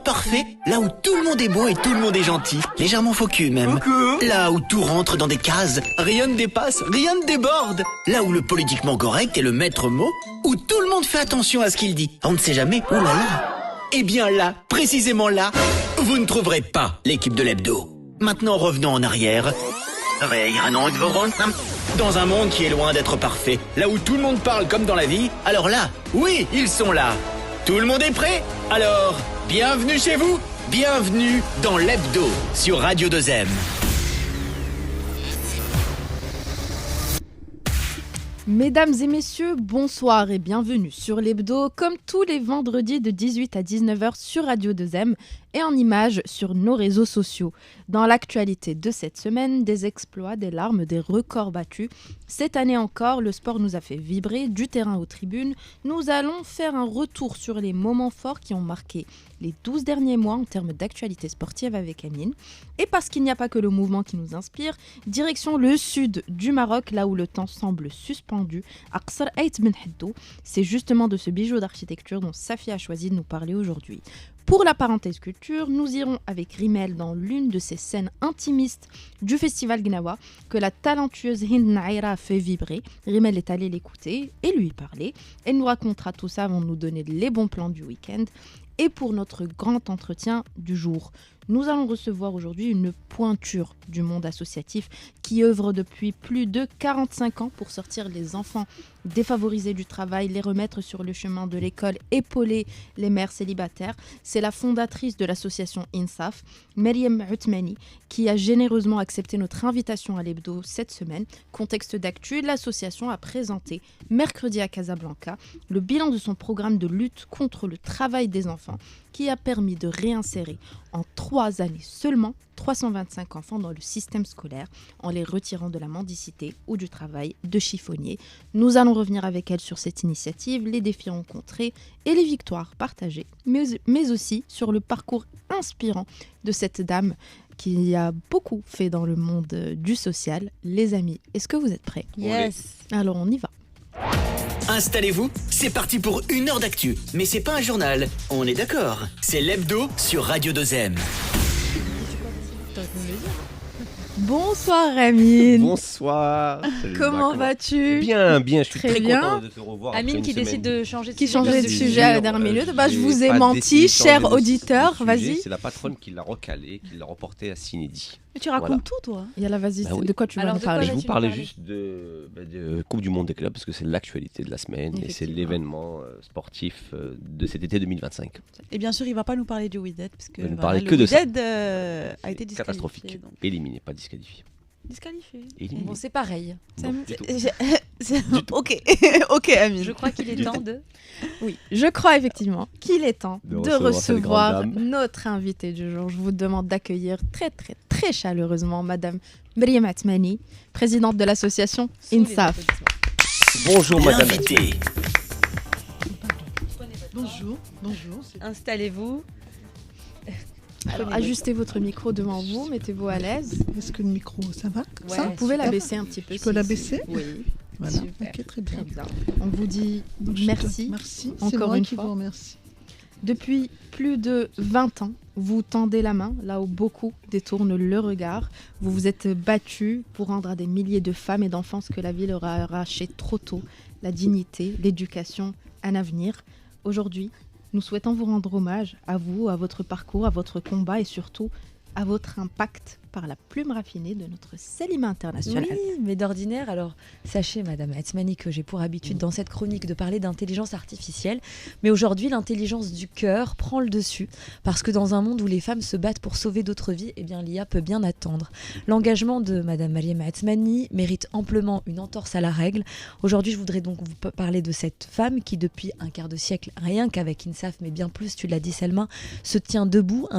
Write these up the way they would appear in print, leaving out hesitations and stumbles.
monde parfait, là où tout le monde est beau et tout le monde est gentil, légèrement faux cul même. Là où tout rentre dans des cases, rien ne dépasse, rien ne déborde. Là où le politiquement correct est le maître mot, où tout le monde fait attention à ce qu'il dit. On ne sait jamais, oh là là. Eh bien là, précisément là, vous ne trouverez pas l'équipe de l'hebdo. Maintenant revenons en arrière. Dans un monde qui est loin d'être parfait, là où tout le monde parle comme dans la vie, alors là, oui, ils sont là. Tout le monde est prêt? Alors, bienvenue chez vous, bienvenue dans l'hebdo sur Radio 2M. Mesdames et messieurs, bonsoir et bienvenue sur l'hebdo, comme tous les vendredis de 18 à 19h sur Radio 2M et en images sur nos réseaux sociaux. Dans l'actualité de cette semaine, des exploits, des larmes, des records battus. Cette année encore, le sport nous a fait vibrer du terrain aux tribunes. Nous allons faire un retour sur les moments forts qui ont marqué les 12 derniers mois en termes d'actualité sportive avec Amine. Et parce qu'il n'y a pas que le mouvement qui nous inspire, direction le sud du Maroc, là où le temps semble suspendu, à Qasr Ait Ben Haddou. C'est justement de ce bijou d'architecture dont Safi a choisi de nous parler aujourd'hui. Pour la parenthèse culture, nous irons avec Rimel dans l'une de ces scènes intimistes du festival Gnawa que la talentueuse Hind Naïra a fait vibrer. Rimel est allée l'écouter et lui parler. Elle nous racontera tout ça avant de nous donner les bons plans du week-end. Et pour notre grand entretien du jour, nous allons recevoir aujourd'hui une pointure du monde associatif qui œuvre depuis plus de 45 ans pour sortir les enfants défavorisés du travail, les remettre sur le chemin de l'école, épauler les mères célibataires. C'est la fondatrice de l'association INSAF, Maryam Othmani, qui a généreusement accepté notre invitation à l'hebdo cette semaine. Contexte d'actu, l'association a présenté mercredi à Casablanca le bilan de son programme de lutte contre le travail des enfants qui a permis de réinsérer en 3 années seulement 325 enfants dans le système scolaire en les retirant de la mendicité ou du travail de chiffonnier. Nous allons revenir avec elle sur cette initiative, les défis rencontrés et les victoires partagées, mais aussi sur le parcours inspirant de cette dame qui a beaucoup fait dans le monde du social. Les amis, est-ce que vous êtes prêts? Yes. Alors on y va. Installez-vous, c'est parti pour 1 heure d'actu. Mais c'est pas un journal, on est d'accord. C'est l'hebdo sur Radio 2M. Bonsoir Amine. Bonsoir. Salut, Comment vas-tu? Bien, je suis Très très bien. content de te revoir. Amine qui décide de changer de Qui sujet. changeait de sujet à la dernière minute. Je vous ai pas menti, décidé de cher changer de auditeur, sujet, vas-y. C'est la patronne qui l'a recalé, qui l'a reporté à Cinédi. Mais tu racontes Voilà. tout, toi. Il y a la vas-y, Bah oui. de quoi tu vas Alors, nous de quoi parler? Je vas-tu vous parlais nous parler juste de Coupe du Monde des clubs parce que c'est l'actualité de la semaine et c'est Effectivement. l'événement sportif de cet été 2025. Et bien sûr, il ne va pas nous parler du Wydad parce que Il va nous voilà, parler le que de ça. Wydad a été disqualifié. Catastrophique. donc. Éliminé, pas disqualifié. Disqualifié. Éliminé. Bon, c'est pareil. Non, du tout. Ok, ok, Amine. Je crois qu'il est temps de... Oui, je crois effectivement qu'il est temps De de recevoir cette recevoir grande dame. notre invitée du jour. Je vous demande d'accueillir très chaleureusement Madame Maryam Othmani, présidente de l'association INSAF. Bonjour madame. L'invité. Bonjour. Installez-vous. Alors, ajustez votre micro devant vous, mettez-vous à l'aise. Est-ce que le micro, ça va comme Ouais. ça Vous pouvez la Super. baisser un petit peu. Je peux la baisser Oui, Voilà. Super. Ok, très bien. très bien. On vous dit Donc, je merci. Merci. encore C'est moi une qui fois. vous remercie. Depuis plus de 20 ans, vous tendez la main là où beaucoup détournent le regard. Vous vous êtes battu pour rendre à des milliers de femmes et d'enfants ce que la vie leur a arraché trop tôt, la dignité, l'éducation, un avenir. Aujourd'hui, nous souhaitons vous rendre hommage à vous, à votre parcours, à votre combat et surtout à votre impact par la plume raffinée de notre Selima internationale. Oui, mais d'ordinaire, alors sachez, Madame Othmani, que j'ai pour habitude dans cette chronique de parler d'intelligence artificielle, mais aujourd'hui, l'intelligence du cœur prend le dessus, parce que dans un monde où les femmes se battent pour sauver d'autres vies, eh bien, l'IA peut bien attendre. L'engagement de Madame Maryam Othmani mérite amplement une entorse à la règle. Aujourd'hui, je voudrais donc vous parler de cette femme qui, depuis un quart de siècle, rien qu'avec INSAF, mais bien plus, tu l'as dit Selma, se tient debout,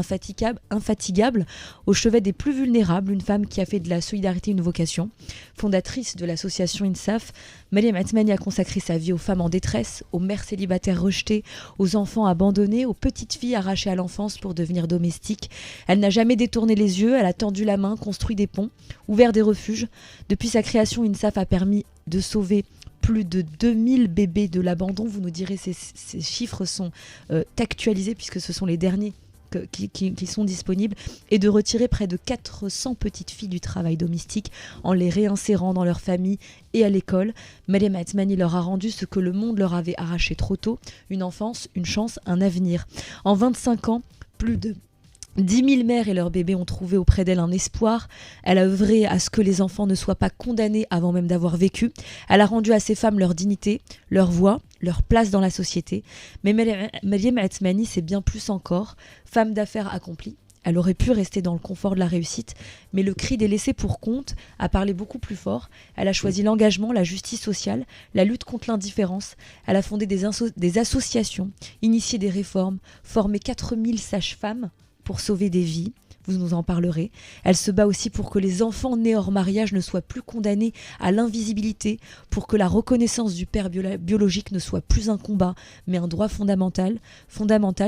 infatigable, au chevet des plus vulnérable, une femme qui a fait de la solidarité une vocation. Fondatrice de l'association INSAF, Maryam Othmani a consacré sa vie aux femmes en détresse, aux mères célibataires rejetées, aux enfants abandonnés, aux petites filles arrachées à l'enfance pour devenir domestiques. Elle n'a jamais détourné les yeux, elle a tendu la main, construit des ponts, ouvert des refuges. Depuis sa création, INSAF a permis de sauver plus de 2000 bébés de l'abandon. Vous nous direz, ces chiffres sont actualisés puisque ce sont les derniers qui sont disponibles et de retirer près de 400 petites filles du travail domestique en les réinsérant dans leur famille et à l'école. Mariam Atmani leur a rendu ce que le monde leur avait arraché trop tôt, une enfance, une chance, un avenir. En 25 ans, plus de 10 000 mères et leurs bébés ont trouvé auprès d'elle un espoir. Elle a œuvré à ce que les enfants ne soient pas condamnés avant même d'avoir vécu. Elle a rendu à ces femmes leur dignité, leur voix, leur place dans la société. Mais Mariam Atmani, c'est bien plus encore. Femme d'affaires accomplie. Elle aurait pu rester dans le confort de la réussite, mais le cri des laissés pour compte a parlé beaucoup plus fort. Elle a choisi l'engagement, la justice sociale, la lutte contre l'indifférence. Elle a fondé des associations, initié des réformes, formé 4000 sages-femmes pour sauver des vies. Vous nous en parlerez. Elle se bat aussi pour que les enfants nés hors mariage ne soient plus condamnés à l'invisibilité, pour que la reconnaissance du père biologique ne soit plus un combat, mais un droit fondamental,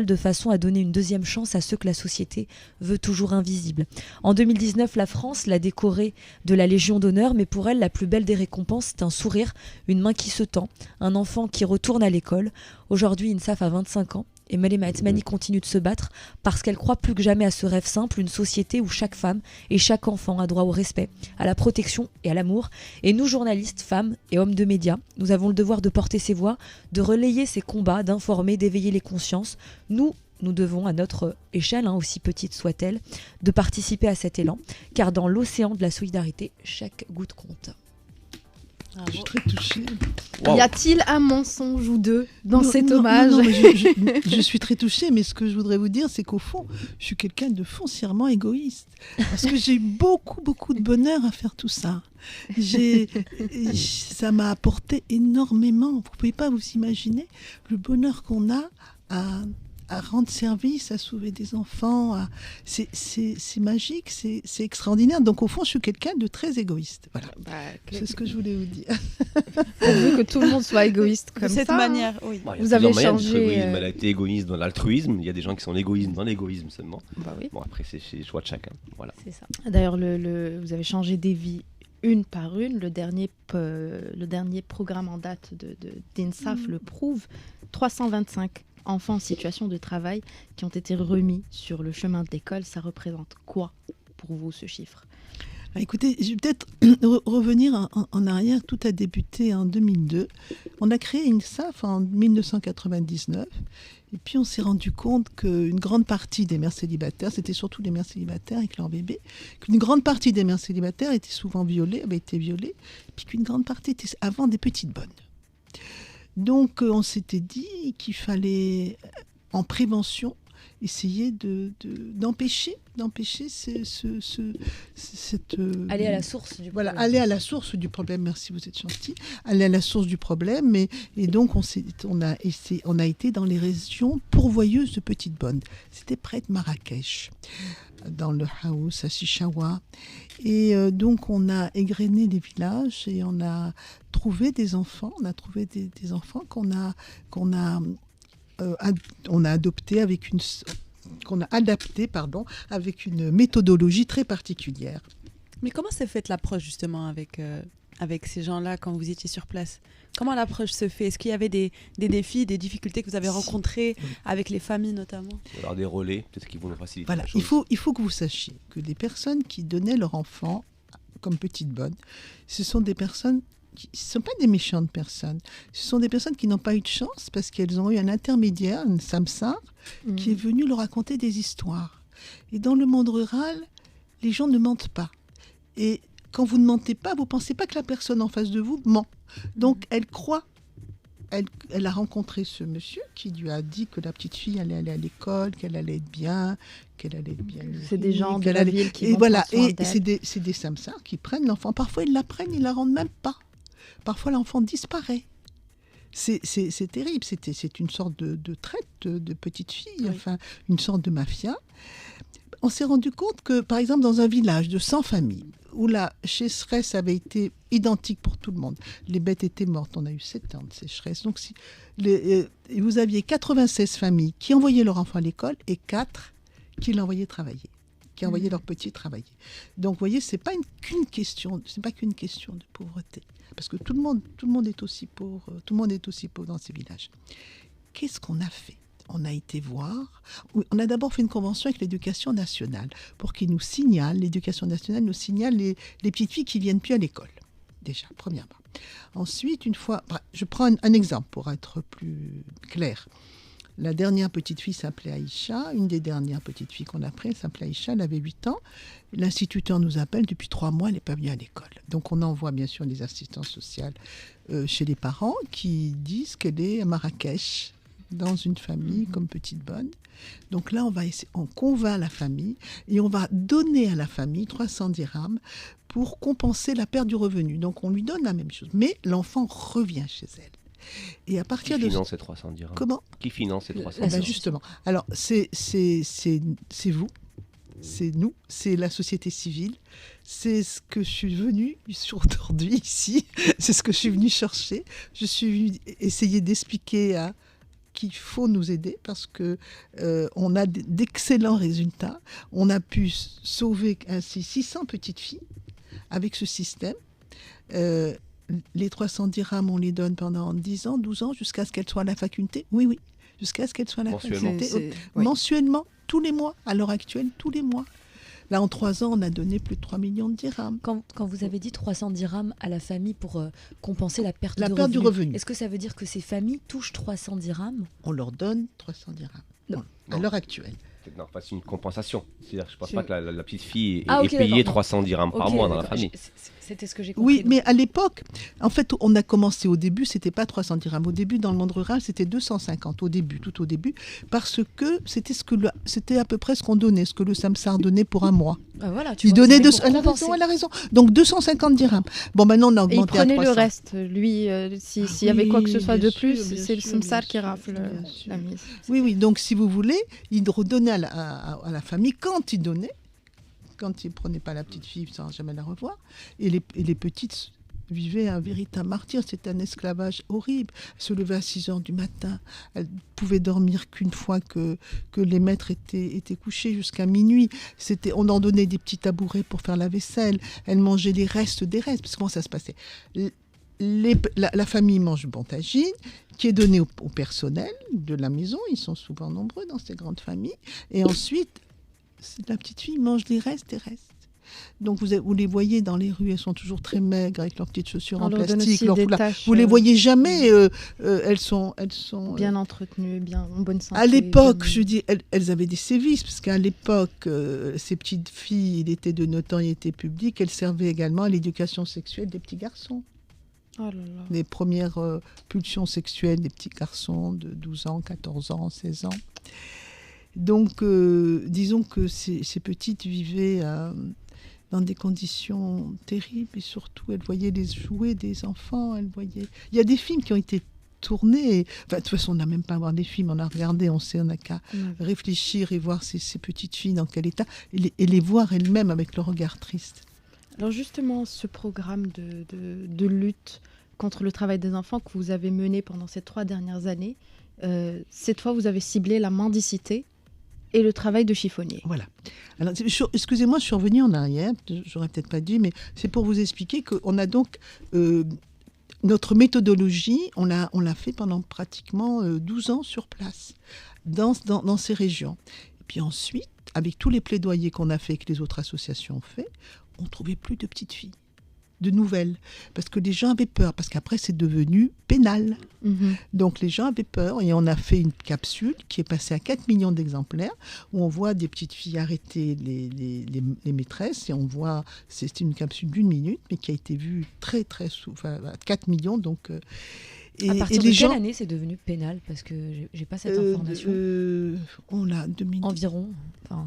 de façon à donner une deuxième chance à ceux que la société veut toujours invisibles. En 2019, la France l'a décorée de la Légion d'honneur, mais pour elle, la plus belle des récompenses, c'est un sourire, une main qui se tend, un enfant qui retourne à l'école. Aujourd'hui, Insaf a 25 ans. Et Mariam Atmani continue de se battre parce qu'elle croit plus que jamais à ce rêve simple, une société où chaque femme et chaque enfant a droit au respect, à la protection et à l'amour. Et nous, journalistes, femmes et hommes de médias, nous avons le devoir de porter ces voix, de relayer ces combats, d'informer, d'éveiller les consciences. Nous devons, à notre échelle, aussi petite soit-elle, de participer à cet élan, car dans l'océan de la solidarité, chaque goutte compte. Je suis très touchée. Wow. Y a-t-il un mensonge ou deux dans cet Non, hommage? non, mais je suis très touchée, mais ce que je voudrais vous dire, c'est qu'au fond, je suis quelqu'un de foncièrement égoïste. Parce que j'ai eu beaucoup de bonheur à faire tout ça. Ça m'a apporté énormément. Vous ne pouvez pas vous imaginer le bonheur qu'on a à rendre service, à sauver des enfants. C'est magique, c'est extraordinaire. Donc au fond, je suis quelqu'un de très égoïste. Voilà. C'est ce que je voulais vous dire. On veut que tout le monde soit égoïste comme De cette ça. manière, oui. Bon, il y a Vous plusieurs avez moyens changé, d'être égoïste. Elle a été égoïste dans l'altruisme. Il y a des gens qui sont égoïstes dans l'égoïsme seulement. Bah oui. Bon, après, c'est le choix de chacun. Voilà. C'est ça. D'ailleurs, vous avez changé des vies une par une. Le dernier programme en date d'INSAF le prouve. 325 enfants en situation de travail qui ont été remis sur le chemin de l'école. Ça représente quoi pour vous, ce chiffre? Écoutez, je vais peut-être revenir en arrière. Tout a débuté en 2002. On a créé INSAF en 1999. Et puis on s'est rendu compte qu'une grande partie des mères célibataires, c'était surtout les mères célibataires avec leurs bébés, qu'une grande partie des mères célibataires étaient souvent avaient été violées, puis qu'une grande partie étaient avant des petites bonnes. Donc on s'était dit qu'il fallait, en prévention, essayer d'empêcher cette... Aller à la source du problème. Aller à la source du problème. Merci, vous êtes gentil. Aller à la source du problème. Et donc, on a été dans les régions pourvoyeuses de petites bonnes. C'était près de Marrakech, dans le Haous, à Chichaoua. Et donc, on a égrené des villages et on a trouvé des enfants. On a trouvé des enfants qu'on a adopté qu'on a adapté avec une méthodologie très particulière. Mais comment s'est faite l'approche justement avec ces gens-là quand vous étiez sur place? Comment l'approche se fait? Est-ce qu'il y avait des défis, des difficultés que vous avez rencontrées avec les familles notamment? Alors des relais, peut-être qu'ils vont nous faciliter Voilà, la chose. il faut que vous sachiez que les personnes qui donnaient leur enfant comme petite bonne, ce sont des personnes ce ne sont pas des méchantes personnes. Ce sont des personnes qui n'ont pas eu de chance parce qu'elles ont eu un intermédiaire, un samsar, qui est venu leur raconter des histoires. Et dans le monde rural, les gens ne mentent pas. Et quand vous ne mentez pas, vous ne pensez pas que la personne en face de vous ment. Donc elle croit. Elle a rencontré ce monsieur qui lui a dit que la petite fille allait aller à l'école, qu'elle allait être bien, nourrie, c'est des gens de la ville qui vont voilà, prendre soin et d'elle. c'est des samsars qui prennent l'enfant. Parfois ils la prennent, ils la rendent même pas. Parfois l'enfant disparaît. C'est terrible. C'est une sorte de traite de petite fille, Oui. enfin une sorte de mafia. On s'est rendu compte que, par exemple, dans un village de 100 familles, où la sécheresse avait été identique pour tout le monde, les bêtes étaient mortes, on a eu 7 ans de sécheresse. Donc, vous aviez 96 familles qui envoyaient leur enfant à l'école et 4 qui l'envoyaient travailler, qui envoyaient leurs petits travailler. Donc, vous voyez, c'est pas qu'une question de pauvreté, parce que tout le monde est aussi pauvre dans ces villages. Qu'est-ce qu'on a fait? on a été voir. On a d'abord fait une convention avec l'éducation nationale pour qu'ils nous signalent, l'éducation nationale nous signale les petites filles qui ne viennent plus à l'école. Déjà, premièrement. Ensuite, une fois, je prends un exemple pour être plus clair. La dernière petite fille s'appelait Aïcha. Une des dernières petites filles qu'on a prises, elle s'appelait Aïcha, elle avait 8 ans. L'instituteur nous appelle, depuis 3 mois, elle n'est pas venue à l'école. Donc on envoie bien sûr des assistantes sociales chez les parents qui disent qu'elle est à Marrakech, dans une famille comme petite bonne. Donc là, on convainc la famille et on va donner à la famille 300 dirhams pour compenser la perte du revenu. Donc on lui donne la même chose, mais l'enfant revient chez elle. Et à partir Qui finance ces 300 dirhams? Comment? Qui finance ces 300 Ben dirhams? justement. Alors, c'est vous, c'est nous, c'est la société civile, c'est ce que je suis venue aujourd'hui ici, c'est ce que je suis venue chercher. Je suis venue essayer d'expliquer qu'il faut nous aider parce que on a d'excellents résultats. On a pu sauver ainsi 600 petites filles avec ce système. Les 300 dirhams, on les donne pendant 10 ans, 12 ans, jusqu'à ce qu'elles soient à la faculté. Oui, jusqu'à ce qu'elles soient à la Mensuellement. faculté. Oui. Mensuellement, tous les mois. À l'heure actuelle, tous les mois. Là, en 3 ans, on a donné plus de 3 millions de dirhams. Quand vous avez dit 300 dirhams à la famille pour compenser la perte du revenu. Est-ce que ça veut dire que ces familles touchent 300 dirhams? On leur donne 300 dirhams. Non. À l'heure actuelle. Non, pas une compensation. C'est-à-dire, je ne pense pas que la petite fille est, Ah, ok, est payée d'accord, non. 300 dirhams par mois dans la famille. C'était ce que j'ai compris. Oui, donc. mais à l'époque, en fait, on a commencé au début, c'était pas 300 dirhams. Au début, dans le monde rural, c'était 250 au début, tout au début, parce que c'était à peu près ce qu'on donnait, ce que le Samsar donnait pour un mois. Ah, voilà, tu Il vois, donnait c'était pour compenser. elle a raison. Donc 250 dirhams. Bon, maintenant, on a Et il augmenté à prenait 300. le reste. Lui, s'il y avait quoi que ce soit de plus, c'est le sûr, Samsar bien qui sûr, rafle bien sûr. la mise. Oui, donc si vous voulez, il redonnait à la famille quand il donnait, quand il ne prenait pas la petite fille sans jamais la revoir, et les petites vivaient un véritable martyr, c'était un esclavage horrible. Elles se levaient à 6 heures du matin, elles pouvaient dormir qu'une fois que les maîtres étaient couchés jusqu'à minuit. On en donnait des petits tabourets pour faire la vaisselle, elles mangeaient les restes des restes, parce que comment ça se passait? La famille mange bon tagine, qui est donné au personnel de la maison, ils sont souvent nombreux dans ces grandes familles, et ensuite, la petite fille mange les restes des restes. Donc vous les voyez dans les rues, elles sont toujours très maigres avec leurs petites chaussures On en leur donne plastique, aussi leurs des foulards. tâches, Vous les voyez jamais, elles sont bien entretenues, bien en bonne santé. à l'époque, bien- je dis, elles avaient des sévices, parce qu'à l'époque, ces petites filles, il était de notoriété publique, elles servaient également à l'éducation sexuelle des petits garçons. Oh là là. Les premières pulsions sexuelles des petits garçons de 12 ans, 14 ans, 16 ans. Donc, disons que ces petites vivaient dans des conditions terribles, et surtout, elles voyaient les jouets des enfants, elles voyaient... Il y a des films qui ont été tournés, enfin, de toute façon, on n'a même pas à voir des films, on a regardé, on sait, on n'a qu'à réfléchir et voir ces petites filles dans quel état, et les voir elles-mêmes avec le regard triste. Alors justement, ce programme de lutte contre le travail des enfants que vous avez mené pendant ces 3 dernières années, cette fois, vous avez ciblé la mendicité et le travail de chiffonnier. Voilà. Alors, excusez-moi, je suis revenue en arrière, j'aurais peut-être pas dit, mais c'est pour vous expliquer qu'on a donc notre méthodologie, on l'a fait pendant pratiquement 12 ans sur place, dans ces régions. Et puis ensuite, avec tous les plaidoyers qu'on a fait et que les autres associations ont fait, on ne trouvait plus de petites filles, de nouvelles, parce que les gens avaient peur, parce qu'après c'est devenu pénal. Mhm. Donc les gens avaient peur, et on a fait une capsule qui est passée à 4 millions d'exemplaires, où on voit des petites filles arrêter les maîtresses, et on voit, c'est une capsule d'1 minute, mais qui a été vue très très souvent, 4 millions, donc... À partir de quelle année c'est devenu pénal? Parce que j'ai pas cette information. On l'a 2000. Environ. Enfin,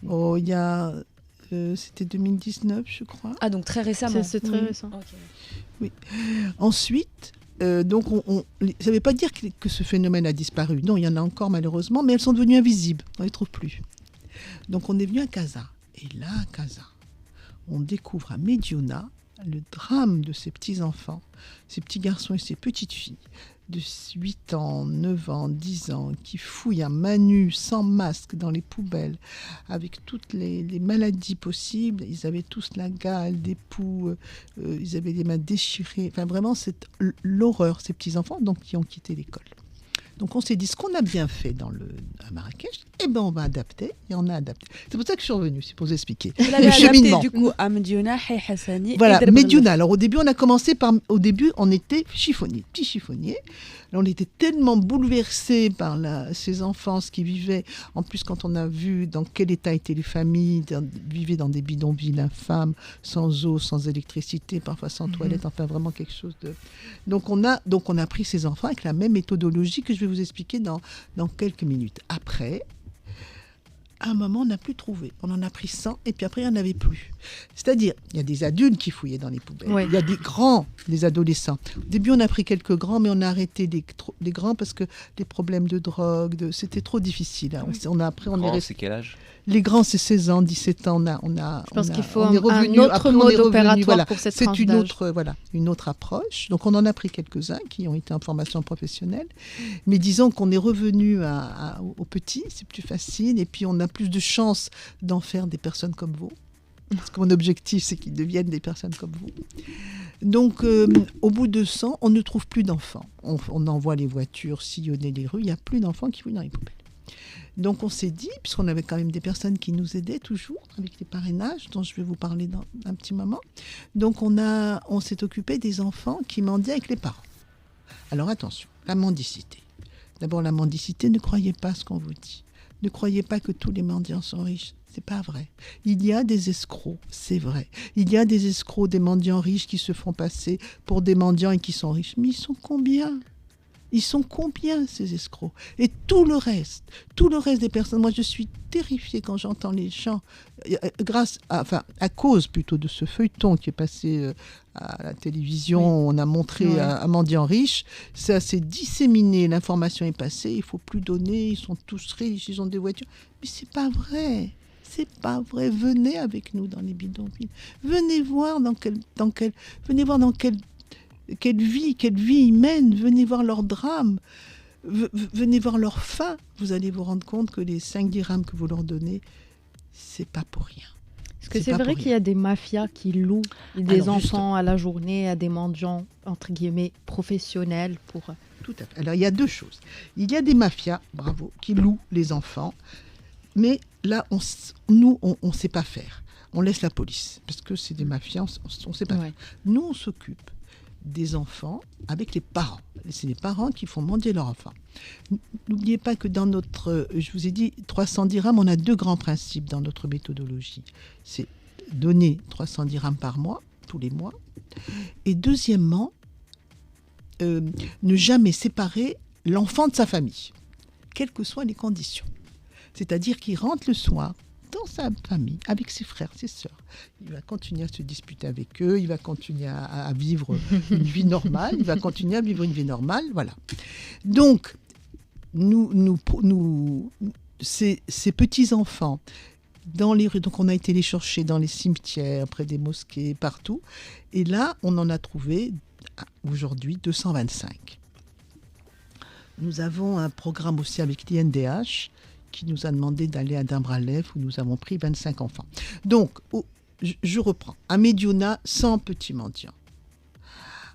Oh, il y a... c'était 2019, je crois. Ah, donc très récemment. C'est très récent. Ok. Ensuite, donc ça ne veut pas dire que ce phénomène a disparu. Non, il y en a encore malheureusement, mais elles sont devenues invisibles. On ne les trouve plus. Donc on est venu à Casa. Et là, à Casa, on découvre à Médiouna le drame de ces petits-enfants, ces petits garçons et ces petites filles de 8 ans, 9 ans, 10 ans, qui fouillent à main nue, sans masque, dans les poubelles, avec toutes les maladies possibles. Ils avaient tous la gale, des poux, ils avaient les mains déchirées. Enfin, vraiment, c'est l'horreur, ces petits-enfants, donc, qui ont quitté l'école. Donc on s'est dit, ce qu'on a bien fait à Marrakech, on va adapter, et on a adapté. C'est pour ça que je suis revenue, c'est pour vous expliquer. Vous l'avez Le adapté cheminement. du coup à Mediouna, Hay Hassani. Voilà, et Drb Mediouna. Alors au début, on a commencé par... Au début, on était chiffonniers, petits chiffonniers. Alors, on était tellement bouleversés par ces enfants qui vivaient. En plus, quand on a vu dans quel état étaient les familles, vivaient dans des bidonvilles infâmes, sans eau, sans électricité, parfois sans toilette, enfin vraiment quelque chose de... Donc on a pris ces enfants avec la même méthodologie que je vais vous expliquer dans quelques minutes. Après... À un moment, on n'a plus trouvé. On en a pris 100 et puis après, il n'y en avait plus. C'est-à-dire, il y a des adultes qui fouillaient dans les poubelles. Ouais. Il y a des grands, des adolescents. Au début, on a pris quelques grands, mais on a arrêté les grands parce que les problèmes de drogue, c'était trop difficile. Hein. C'est quel âge? Les grands, c'est 16 ans, 17 ans. Je pense qu'il faut on est un revenu, autre après, on mode est revenu, opératoire voilà. pour cette C'est tranche une d'âge. une autre approche. Donc, on en a pris quelques-uns qui ont été en formation professionnelle. Mais disons qu'on est revenu aux petits, c'est plus facile. Et puis, on a plus de chances d'en faire des personnes comme vous. Parce que mon objectif, c'est qu'ils deviennent des personnes comme vous. Donc, au bout de 100, on ne trouve plus d'enfants. On envoie les voitures sillonner les rues. Il n'y a plus d'enfants qui fouillent dans les poubelles. Donc, on s'est dit, puisqu'on avait quand même des personnes qui nous aidaient toujours avec les parrainages, dont je vais vous parler dans un petit moment. Donc, on s'est occupé des enfants qui mendiaient avec les parents. Alors, attention, la mendicité. D'abord, la mendicité, ne croyez pas ce qu'on vous dit. Ne croyez pas que tous les mendiants sont riches. C'est pas vrai. Il y a des escrocs, c'est vrai. Il y a des escrocs, des mendiants riches qui se font passer pour des mendiants et qui sont riches. Mais ils sont combien ? Ils sont combien, ces escrocs? Et tout le reste des personnes. Moi, je suis terrifiée quand j'entends les gens, à cause plutôt de ce feuilleton qui est passé à la télévision, on a montré un mendiant riche, ça s'est disséminé, l'information est passée, il ne faut plus donner, ils sont tous riches, ils ont des voitures. Mais c'est pas vrai. C'est pas vrai. Venez avec nous dans les bidonvilles. Venez voir quelle vie ils mènent. Venez voir leur drame. Venez voir leur faim. Vous allez vous rendre compte que les 5 dirhams que vous leur donnez, c'est pas pour rien. Est-ce que c'est vrai qu'il y a des mafias qui louent des enfants à la journée à des mendiants, entre guillemets, professionnels pour... Tout à fait. Alors, il y a 2 choses. Il y a des mafias, bravo, qui louent les enfants. Mais là, nous, on ne sait pas faire. On laisse la police. Parce que c'est des mafias, on ne sait pas faire. Nous, on s'occupe des enfants avec les parents. C'est les parents qui font mendier leurs enfants. N'oubliez pas que dans notre... Je vous ai dit, 300 dirhams, on a 2 grands principes dans notre méthodologie. C'est donner 300 dirhams par mois, tous les mois. Et deuxièmement, ne jamais séparer l'enfant de sa famille, quelles que soient les conditions. C'est-à-dire qu'il rentre le soir dans sa famille, avec ses frères, ses sœurs. Il va continuer à se disputer avec eux, il va continuer à vivre une vie normale, voilà. Donc, ces petits-enfants, dans les rues, donc on a été les chercher dans les cimetières, près des mosquées, partout. Et là, on en a trouvé, aujourd'hui, 225. Nous avons un programme aussi avec l'INDH, qui nous a demandé d'aller à Dambralef où nous avons pris 25 enfants. Donc, je reprends. À Mediouna, 100 petits mendiants.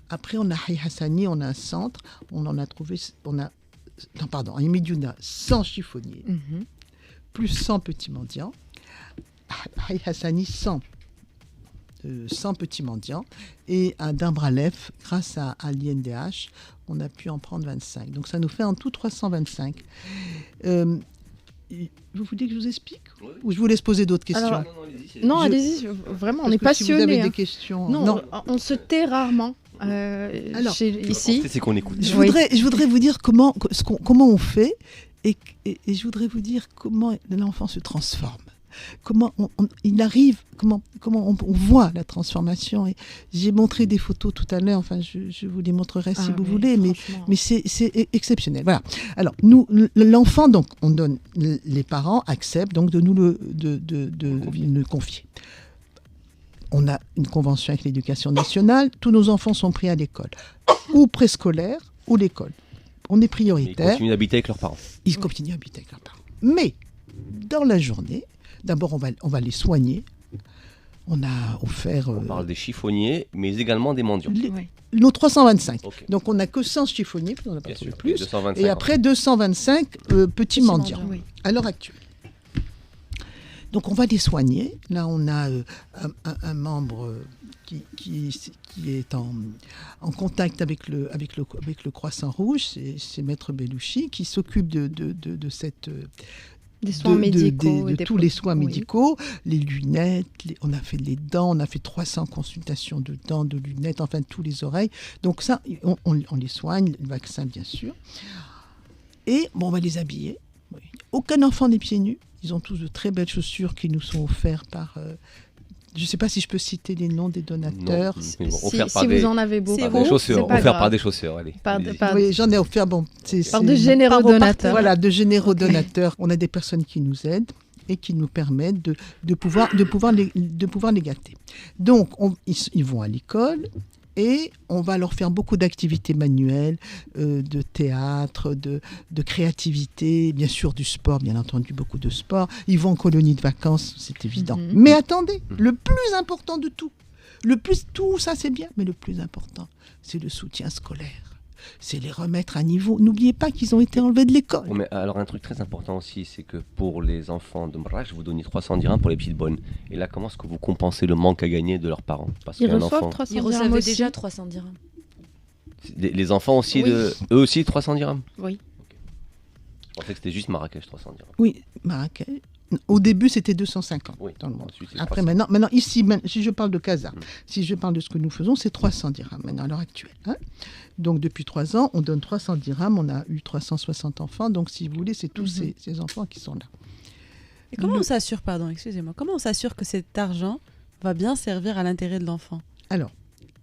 Après, on a Hay Hassani, on a un centre. On en a trouvé... à Mediouna, 100 chiffonniers, plus 100 petits mendiants. À Hay Hassani, 100 petits mendiants. Et à Dambralef, grâce à l'INDH, on a pu en prendre 25. Donc, ça nous fait en tout 325. Vous voulez que je vous explique ou je vous laisse poser d'autres questions? Alors, non, allez-y. Vraiment, on est passionnés. Si vous avez des questions... Non, on se tait rarement ici. C'est qu'on écoute. Je voudrais vous dire comment on fait et je voudrais vous dire comment l'enfant se transforme. Comment il arrive, comment on voit la transformation. Et j'ai montré des photos tout à l'heure, enfin je vous les montrerai si vous voulez, mais c'est exceptionnel. Voilà. Alors, nous, l'enfant, donc, on donne, les parents acceptent donc de nous le confier. On a une convention avec l'éducation nationale, tous nos enfants sont pris à l'école, ou préscolaire, ou l'école. On est prioritaire. Ils continuent d'habiter avec leurs parents. Ils continuent à habiter avec leurs parents. Mais, dans la journée, d'abord, on va les soigner. On a offert On parle des chiffonniers, mais également des mendiants. nos 325. Ok. Donc on n'a que 100 chiffonniers, on n'a pas Bien trouvé sûr, plus. 225 Et après 225 petits mendiants mendiants, oui. à l'heure actuelle. Donc on va les soigner. Là on a un membre qui est en contact avec le Croissant Rouge, c'est Maître Belouchi, qui s'occupe de cette... Des soins médicaux. et de des tous les produits. soins Oui. médicaux, les lunettes, on a fait les dents, on a fait 300 consultations de dents, de lunettes, enfin tous les oreilles. Donc ça, on les soigne, le vaccin bien sûr. Et bon, on va les habiller. Oui. Aucun enfant n'est pieds nus. Ils ont tous de très belles chaussures qui nous sont offertes par... je ne sais pas si je peux citer les noms des donateurs. Non, mais bon, Si, offert par si des, vous en avez beaucoup, par des chausseurs, c'est pas offert grave. par des chausseurs, allez. Par- allez-y. Oui, j'en ai offert, bon, Par de généreux Par vos donateurs. Voilà, de généreux donateurs. On a des personnes qui nous aident et qui nous permettent de pouvoir les gâter. Donc, ils vont à l'école et on va leur faire beaucoup d'activités manuelles, de théâtre, de créativité, bien sûr du sport, bien entendu, beaucoup de sport. Ils vont en colonie de vacances, c'est évident. Mhm. Mais attendez, le plus important de tout, tout ça c'est bien, mais le plus important, c'est le soutien scolaire. C'est les remettre à niveau. N'oubliez pas qu'ils ont été enlevés de l'école. Bon, mais alors un truc très important aussi, c'est que pour les enfants de Mrach, vous donnez 300 dirhams pour les petites bonnes. Et là, comment est-ce que vous compensez le manque à gagner de leurs parents? Parce Ils qu'un reçoivent enfant, 300 Ils dirhams recevaient aussi. déjà 300 dirhams. les enfants aussi, Oui. eux aussi 300 dirhams? Oui. Je pensais que c'était juste Marrakech 300 dirhams. Oui, Marrakech. Au début, c'était 250 Oui. dans le monde. Ensuite, c'est Après, 300. maintenant ici, si je parle de Casa, Mm. si je parle de ce que nous faisons, c'est 300 dirhams maintenant à l'heure actuelle. Hein. Donc, depuis 3 ans, on donne 300 dirhams. On a eu 360 enfants. Donc, si vous voulez, c'est tous ces enfants qui sont là. Et comment on s'assure, excusez-moi, comment on s'assure que cet argent va bien servir à l'intérêt de l'enfant? Alors,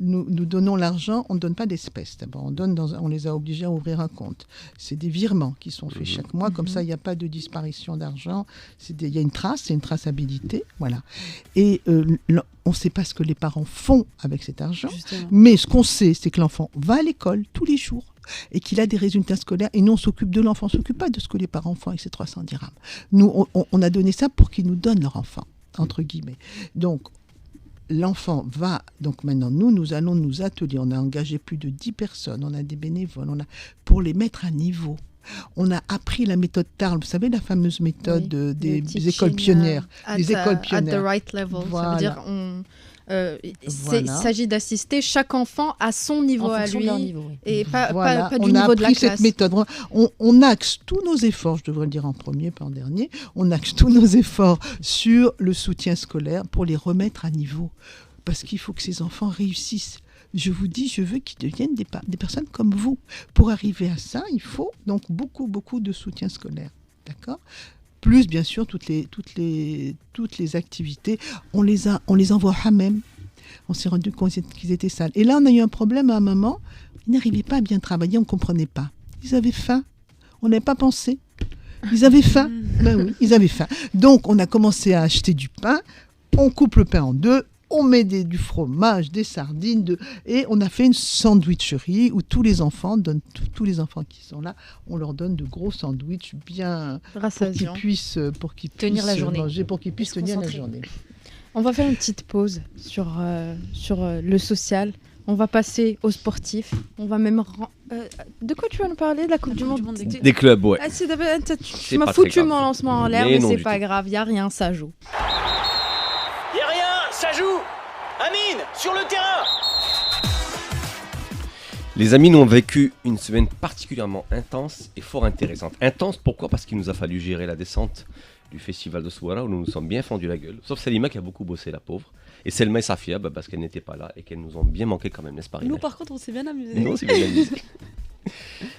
nous donnons l'argent, on ne donne pas d'espèces. D'abord, on les a obligés à ouvrir un compte. C'est des virements qui sont faits chaque mois. Comme ça, il n'y a pas de disparition d'argent. Il y a une trace, c'est une traçabilité. Voilà. Et on ne sait pas ce que les parents font avec cet argent. Justement. Mais ce qu'on sait, c'est que l'enfant va à l'école tous les jours et qu'il a des résultats scolaires. Et nous, on s'occupe de l'enfant. On ne s'occupe pas de ce que les parents font avec ces 300 dirhams. Nous, on a donné ça pour qu'ils nous donnent leur enfant, entre guillemets. Donc, l'enfant va, donc maintenant nous allons nous atteler, on a engagé plus de 10 personnes, on a des bénévoles, pour les mettre à niveau. On a appris la méthode Tarl, vous savez la fameuse méthode Oui, des teaching, écoles pionnières. at les the- écoles At pionnières. the right level. Ça Voilà. veut dire il Voilà. s'agit d'assister chaque enfant à son niveau En à fonction lui de leur niveau, oui. et pas Voilà, du on a niveau de la appris cette classe. méthode. On axe tous nos efforts, je devrais le dire en premier, pas en dernier, on axe tous nos efforts sur le soutien scolaire pour les remettre à niveau. Parce qu'il faut que ces enfants réussissent. Je vous dis, je veux qu'ils deviennent des personnes comme vous. Pour arriver à ça, il faut donc beaucoup de soutien scolaire. D'accord ? Plus, bien sûr, toutes les activités. On les envoie à même. On s'est rendu compte qu'ils étaient sales. Et là, on a eu un problème à un moment. Ils n'arrivaient pas à bien travailler, on ne comprenait pas. Ils avaient faim. On n'avait pas pensé. Ils avaient faim. Ben oui, ils avaient faim. Donc, on a commencé à acheter du pain. On coupe le pain en deux. On met du fromage, des sardines, et on a fait une sandwicherie où tous les enfants qui sont là, on leur donne de gros sandwichs bien pour qu'ils Rassasiant. puissent Tenir la journée. manger, pour qu'ils puissent se tenir la concentrer. journée. On va faire une petite pause sur le social. On va passer aux sportifs. On va même... de quoi tu vas nous parler? De la Coupe du Monde Des clubs, ouais. Ah, tu C'est m'as pas très foutu grave. mon lancement en l'air, Mais mais non c'est du pas tout. grave, y a rien, ça joue. Y a rien, ça joue. Amine, sur le terrain. Les amis, nous ont vécu une semaine particulièrement intense et fort intéressante. Intense, pourquoi? Parce qu'il nous a fallu gérer la descente du festival de Souara où nous nous sommes bien fendus la gueule. Sauf Salima qui a beaucoup bossé, la pauvre. Et Selma et Safia, parce qu'elles n'étaient pas là et qu'elles nous ont bien manqué quand même, n'est-ce pas, Nous, Rinel? par contre, on s'est bien amusés. Non, c'est bien amusé.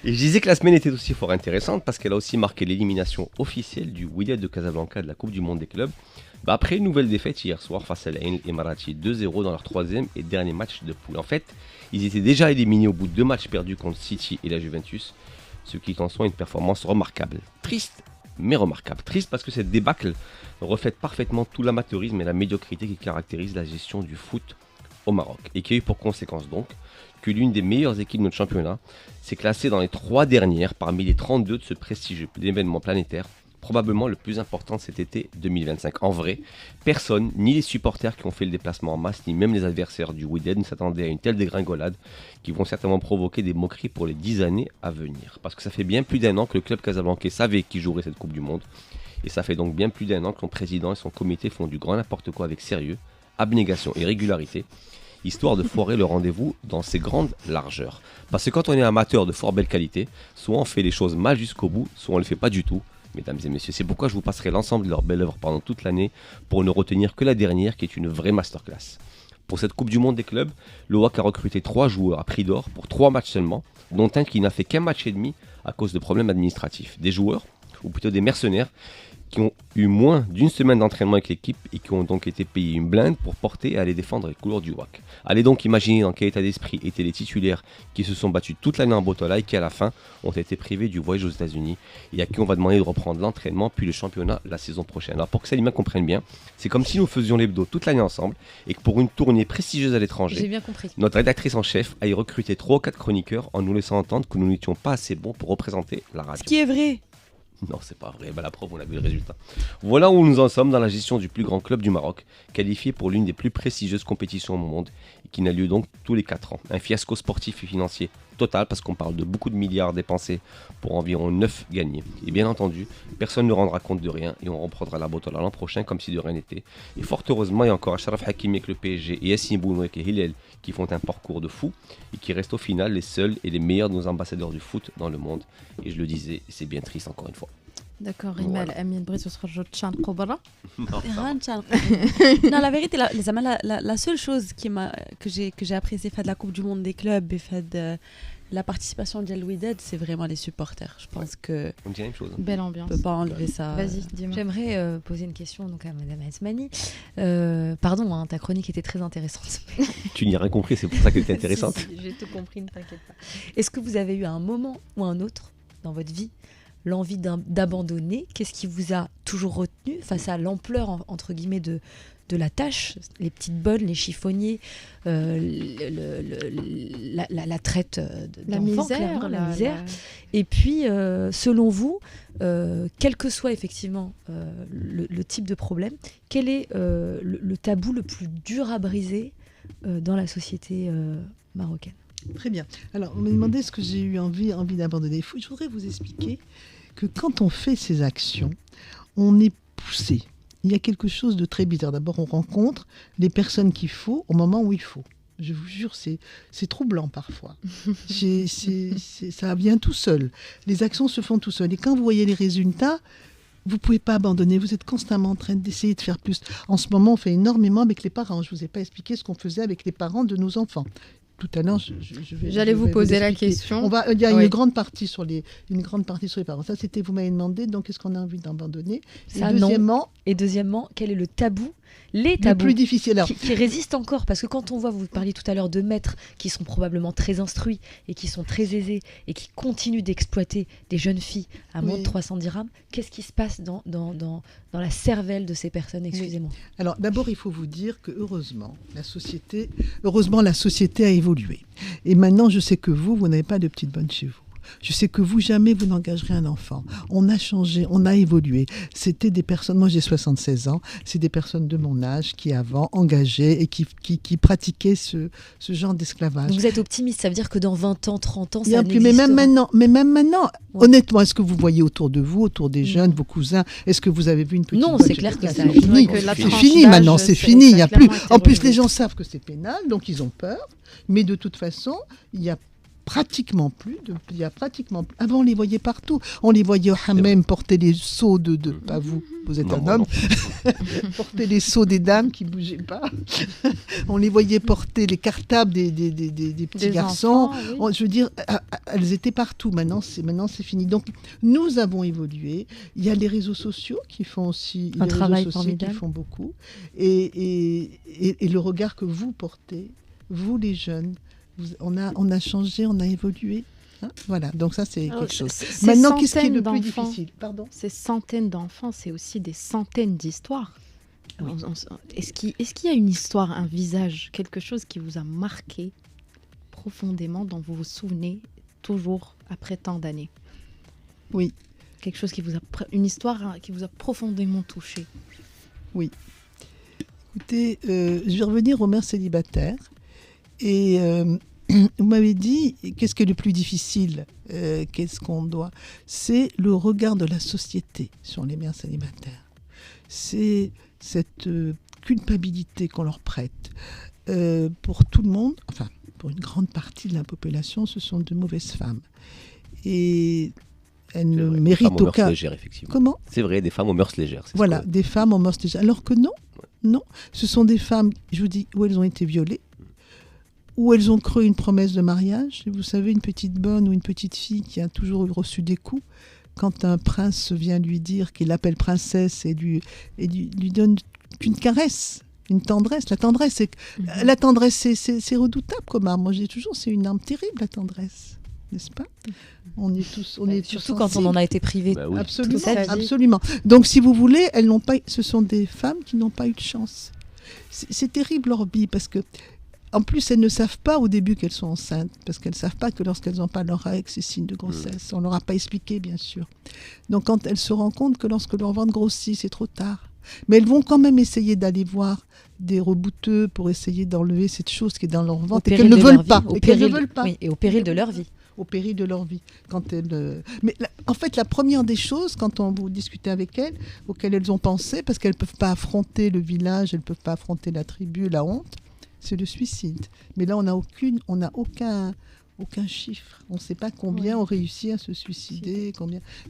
Et je disais que la semaine était aussi fort intéressante parce qu'elle a aussi marqué l'élimination officielle du Wydad de Casablanca de la Coupe du Monde des clubs. Après une nouvelle défaite hier soir face à l'Ain Emirati 2-0 dans leur troisième et dernier match de poule. En fait, ils étaient déjà éliminés au bout de 2 matchs perdus contre City et la Juventus, ce qui en soit une performance remarquable. Triste, mais remarquable. Triste parce que cette débâcle reflète parfaitement tout l'amateurisme et la médiocrité qui caractérise la gestion du foot au Maroc et qui a eu pour conséquence donc que l'une des meilleures équipes de notre championnat s'est classée dans les 3 dernières parmi les 32 de ce prestigieux événement planétaire probablement le plus important de cet été 2025. En vrai, personne, ni les supporters qui ont fait le déplacement en masse, ni même les adversaires du Wydad ne s'attendaient à une telle dégringolade qui vont certainement provoquer des moqueries pour les 10 années à venir. Parce que ça fait bien plus d'un an que le club casablancais savait qui jouerait cette Coupe du Monde. Et ça fait donc bien plus d'un an que son président et son comité font du grand n'importe quoi avec sérieux, abnégation et régularité, histoire de foirer le rendez-vous dans ses grandes largeurs. Parce que quand on est amateur de fort belle qualité, soit on fait les choses mal jusqu'au bout, soit on ne le fait pas du tout. Mesdames et messieurs, c'est pourquoi je vous passerai l'ensemble de leurs belles œuvres pendant toute l'année pour ne retenir que la dernière qui est une vraie masterclass. Pour cette Coupe du Monde des clubs, le WAC a recruté 3 joueurs à prix d'or pour 3 matchs seulement, dont un qui n'a fait qu'un match et demi à cause de problèmes administratifs. Des joueurs, ou plutôt des mercenaires, qui ont eu moins d'une semaine d'entraînement avec l'équipe et qui ont donc été payés une blinde pour porter et aller défendre les couleurs du WAC. Allez donc imaginer dans quel état d'esprit étaient les titulaires qui se sont battus toute l'année en Botola et qui à la fin ont été privés du voyage aux États-Unis et à qui on va demander de reprendre l'entraînement puis le championnat la saison prochaine. Alors pour que Salima comprenne bien, c'est comme si nous faisions l'hebdo toute l'année ensemble et que pour une tournée prestigieuse à l'étranger, J'ai bien compris. notre rédactrice en chef a recruté 3 ou 4 chroniqueurs en nous laissant entendre que nous n'étions pas assez bons pour représenter la Ce radio. qui est vrai. Non, c'est pas vrai. La preuve, on a vu le résultat. Voilà où nous en sommes dans la gestion du plus grand club du Maroc, qualifié pour l'une des plus prestigieuses compétitions au monde, et qui n'a lieu donc tous les 4 ans. Un fiasco sportif et financier total, parce qu'on parle de beaucoup de milliards dépensés pour environ 9 gagnés. Et bien entendu, personne ne rendra compte de rien, et on reprendra la Botola l'an prochain comme si de rien n'était. Et fort heureusement, il y a encore Achraf Hakimi avec le PSG, et Yassine Bounouek et Hillel qui font un parcours de fou, et qui restent au final les seuls et les meilleurs de nos ambassadeurs du foot dans le monde. Et je le disais, c'est bien triste encore une fois. D'accord, Rimal, Amin Brice, ce sera Jotchan Kobra. Non, la vérité, la seule chose que j'ai apprécié faire de la Coupe du Monde des clubs et faire de la participation de Wydad, c'est vraiment les supporters. Je pense que On dit la même chose. Belle on ambiance. peut pas enlever ça. Vas-y, dis-moi. J'aimerais poser une question donc, à Madame Asmani. Pardon, hein, ta chronique était très intéressante. Tu n'y as rien compris, c'est pour ça qu'elle était intéressante. Si, j'ai tout compris, ne t'inquiète pas. Est-ce que vous avez eu à un moment ou un autre dans votre vie l'envie d'abandonner? Qu'est-ce qui vous a toujours retenu face à l'ampleur, entre guillemets, de la tâche, les petites bonnes, les chiffonniers, la traite La d'enfants, misère, clairement, la misère. Et puis, selon vous, quel que soit effectivement le type de problème, quel est le tabou le plus dur à briser dans la société marocaine? Très bien. Alors, on m'a demandé ce que j'ai eu envie d'abandonner. Je voudrais vous expliquer que quand on fait ces actions, on est poussé. Il y a quelque chose de très bizarre. D'abord, on rencontre les personnes qu'il faut au moment où il faut. Je vous jure, c'est troublant parfois. Ça vient tout seul. Les actions se font tout seul. Et quand vous voyez les résultats, vous ne pouvez pas abandonner. Vous êtes constamment en train d'essayer de faire plus. En ce moment, on fait énormément avec les parents. Je ne vous ai pas expliqué ce qu'on faisait avec les parents de nos enfants. Tout à l'heure, J'allais vous poser la expliquer. question. Il y a Oui. une grande partie sur les parents. Ça, c'était, vous m'avez demandé, donc est-ce qu'on a envie d'abandonner? Ça, Et deuxièmement, Et deuxièmement, quel est le tabou, les le tabous plus difficile. Alors, qui résistent encore? Parce que quand on voit, vous parliez tout à l'heure de maîtres qui sont probablement très instruits et qui sont très aisés et qui continuent d'exploiter des jeunes filles à moins de 300 dirhams, qu'est-ce qui se passe dans la cervelle de ces personnes? Excusez-moi. Alors d'abord, il faut vous dire que heureusement, la société a évolué. Et maintenant, je sais que vous n'avez pas de petites bonnes chez vous. Je sais que vous, jamais vous n'engagerez un enfant. On a changé, on a évolué. C'était des personnes, moi j'ai 76 ans, c'est des personnes de mon âge qui avant engageaient et qui pratiquaient ce genre d'esclavage. Donc vous êtes optimiste, ça veut dire que dans 20 ans, 30 ans, Il y a ça plus, n'existera. mais même maintenant, Ouais. honnêtement, est-ce que vous voyez autour de vous, autour des jeunes, vos cousins, est-ce que vous avez vu une petite Non, bonne c'est chez clair que quelqu'un? ça C'est arrive. fini. Que la C'est tranche fini d'âge, maintenant, c'est ça fini. Il y a plus. clairement été En plus, relevé. les gens savent que c'est pénal, donc ils ont peur. Mais de toute façon, il y a pratiquement plus. Avant, on les voyait partout. On les voyait au hammam porter les seaux de pas vous, vous êtes un homme, porter les seaux des dames qui bougeaient pas. On les voyait porter les cartables des petits Des garçons. enfants, oui. Je veux dire, elles étaient partout. Maintenant, c'est fini. Donc, nous avons évolué. Il y a les réseaux sociaux qui font aussi Un les travail réseaux sociaux qui formidable. font beaucoup. Et le regard que vous portez, vous les jeunes, on a changé, on a évolué. Hein, voilà, donc ça c'est Alors, quelque chose. ces Maintenant, qu'est-ce qui est centaines le plus d'enfants, difficile? Pardon. Ces centaines d'enfants, c'est aussi des centaines d'histoires. Est-ce qu'il y a une histoire, un visage, quelque chose qui vous a marqué profondément, dont vous vous souvenez toujours après tant d'années? Oui. quelque chose qui une histoire hein, qui vous a profondément touché. Écoutez, je vais revenir aux mères célibataires. Et vous m'avez dit, qu'est-ce qui est le plus difficile qu'est-ce qu'on doit C'est le regard de la société sur les mères célibataires. C'est cette culpabilité qu'on leur prête. Pour tout le monde, enfin, pour une grande partie de la population, ce sont de mauvaises femmes. Et elles ne méritent aucun... légères, effectivement. Comment ? C'est vrai, des femmes aux mœurs légères. Voilà, des femmes aux mœurs légères. Alors que non, non. Ce sont des femmes, je vous dis, où elles ont été violées, où elles ont cru une promesse de mariage. Et vous savez, une petite bonne ou une petite fille qui a toujours reçu des coups, quand un prince vient lui dire qu'il l'appelle princesse et lui donne qu'une caresse, une tendresse. La tendresse, c'est redoutable comme arme. Moi, je dis toujours, c'est une arme terrible, la tendresse. N'est-ce pas ? On est tous surtout quand on en a été privé. Bah oui. Absolument, toute sa vie. absolument. Donc, si vous voulez, ce sont des femmes qui n'ont pas eu de chance. C'est terrible leur vie parce que, en plus, elles ne savent pas au début qu'elles sont enceintes, parce qu'elles ne savent pas que lorsqu'elles n'ont pas leurs règles, c'est signe de grossesse. On ne leur a pas expliqué, bien sûr. Donc, quand elles se rendent compte que lorsque leur ventre grossit, c'est trop tard. Mais elles vont quand même essayer d'aller voir des rebouteux pour essayer d'enlever cette chose qui est dans leur ventre et qu'elles ne veulent pas. Et au péril de leur vie. Au péril de leur vie. Mais en fait, la première des choses, quand vous discutez avec elles, auxquelles elles ont pensé, parce qu'elles ne peuvent pas affronter le village, elles ne peuvent pas affronter la tribu, la honte, c'est le suicide. Mais là, on n'a aucun chiffre. On ne sait pas combien ont réussi à se suicider.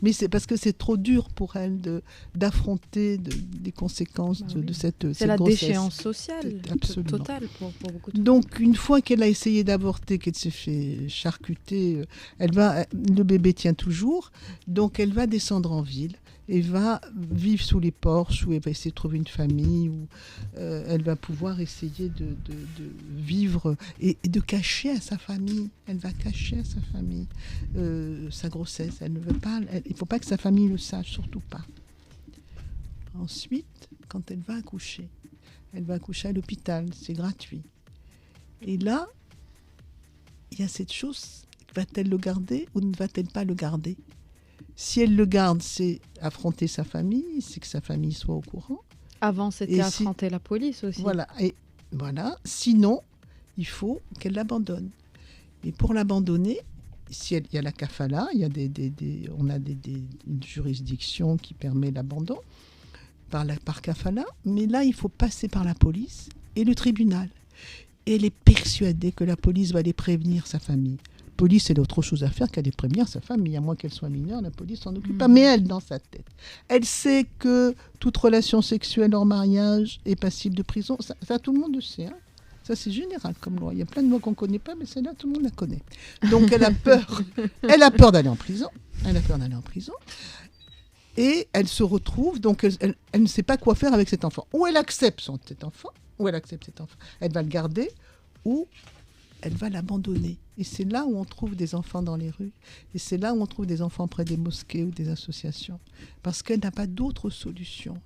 Mais c'est parce que c'est trop dur pour elles d'affronter des conséquences de cette grossesse. C'est la déchéance sociale Absolument. totale pour beaucoup de femmes. Donc, une fois qu'elle a essayé d'avorter, qu'elle s'est fait charcuter, le bébé tient toujours. Donc, elle va descendre en ville et va vivre sous les porches, où elle va essayer de trouver une famille, où elle va pouvoir essayer de vivre et de cacher à sa famille. Elle va cacher à sa famille sa grossesse. Elle ne veut pas. Il ne faut pas que sa famille le sache, surtout pas. Ensuite, quand elle va accoucher à l'hôpital, c'est gratuit. Et là, il y a cette chose, va-t-elle le garder ou ne va-t-elle pas le garder ? Si elle le garde, c'est affronter sa famille, c'est que sa famille soit au courant. Avant, c'était affronter la police aussi. Voilà. Sinon, il faut qu'elle l'abandonne. Et pour l'abandonner, il y a la kafala, on a une juridiction qui permet l'abandon par kafala, mais là, il faut passer par la police et le tribunal. Et elle est persuadée que la police va les prévenir, sa famille. La police, elle a autre chose à faire qu'à les prévenir sa famille. À moins qu'elle soit mineure, la police s'en occupe pas. Mais elle, dans sa tête, elle sait que toute relation sexuelle hors mariage est passible de prison. Ça tout le monde le sait. Hein. Ça, c'est général comme loi. Il y a plein de lois qu'on ne connaît pas, mais celle-là, tout le monde la connaît. Donc, elle a peur. Elle a peur d'aller en prison. Et elle se retrouve, donc elle ne sait pas quoi faire avec cet enfant. Ou elle accepte cet enfant, elle va le garder, ou elle va l'abandonner. Et c'est là où on trouve des enfants dans les rues. Et c'est là où on trouve des enfants près des mosquées ou des associations. Parce qu'elle n'a pas d'autre solution.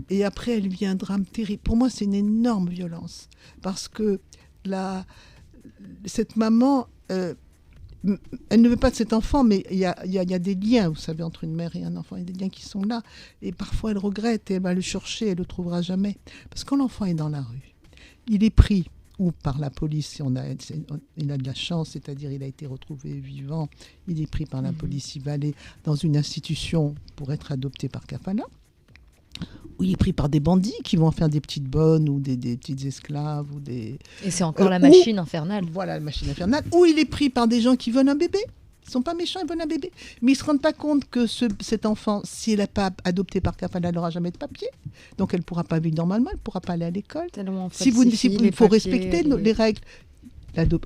Et après, elle vit un drame terrible. Pour moi, c'est une énorme violence. Parce que cette maman, elle ne veut pas de cet enfant, mais il y a des liens, vous savez, entre une mère et un enfant. Il y a des liens qui sont là. Et parfois, elle regrette et elle va le chercher, elle ne le trouvera jamais. Parce que quand l'enfant est dans la rue, il est pris ou par la police, si il a de la chance, c'est-à-dire il a été retrouvé vivant, il est pris par la police, il va aller dans une institution pour être adopté par kafala, ou il est pris par des bandits qui vont en faire des petites bonnes ou des petites esclaves. Et c'est encore la machine infernale. Voilà, la machine infernale. Ou il est pris par des gens qui veulent un bébé. Ils ne sont pas méchants, ils veulent un bébé. Mais ils ne se rendent pas compte que cet enfant, si elle n'est pas adoptée par kafala, elle n'aura jamais de papier. Donc elle ne pourra pas vivre normalement, elle ne pourra pas aller à l'école. Il faut respecter les règles.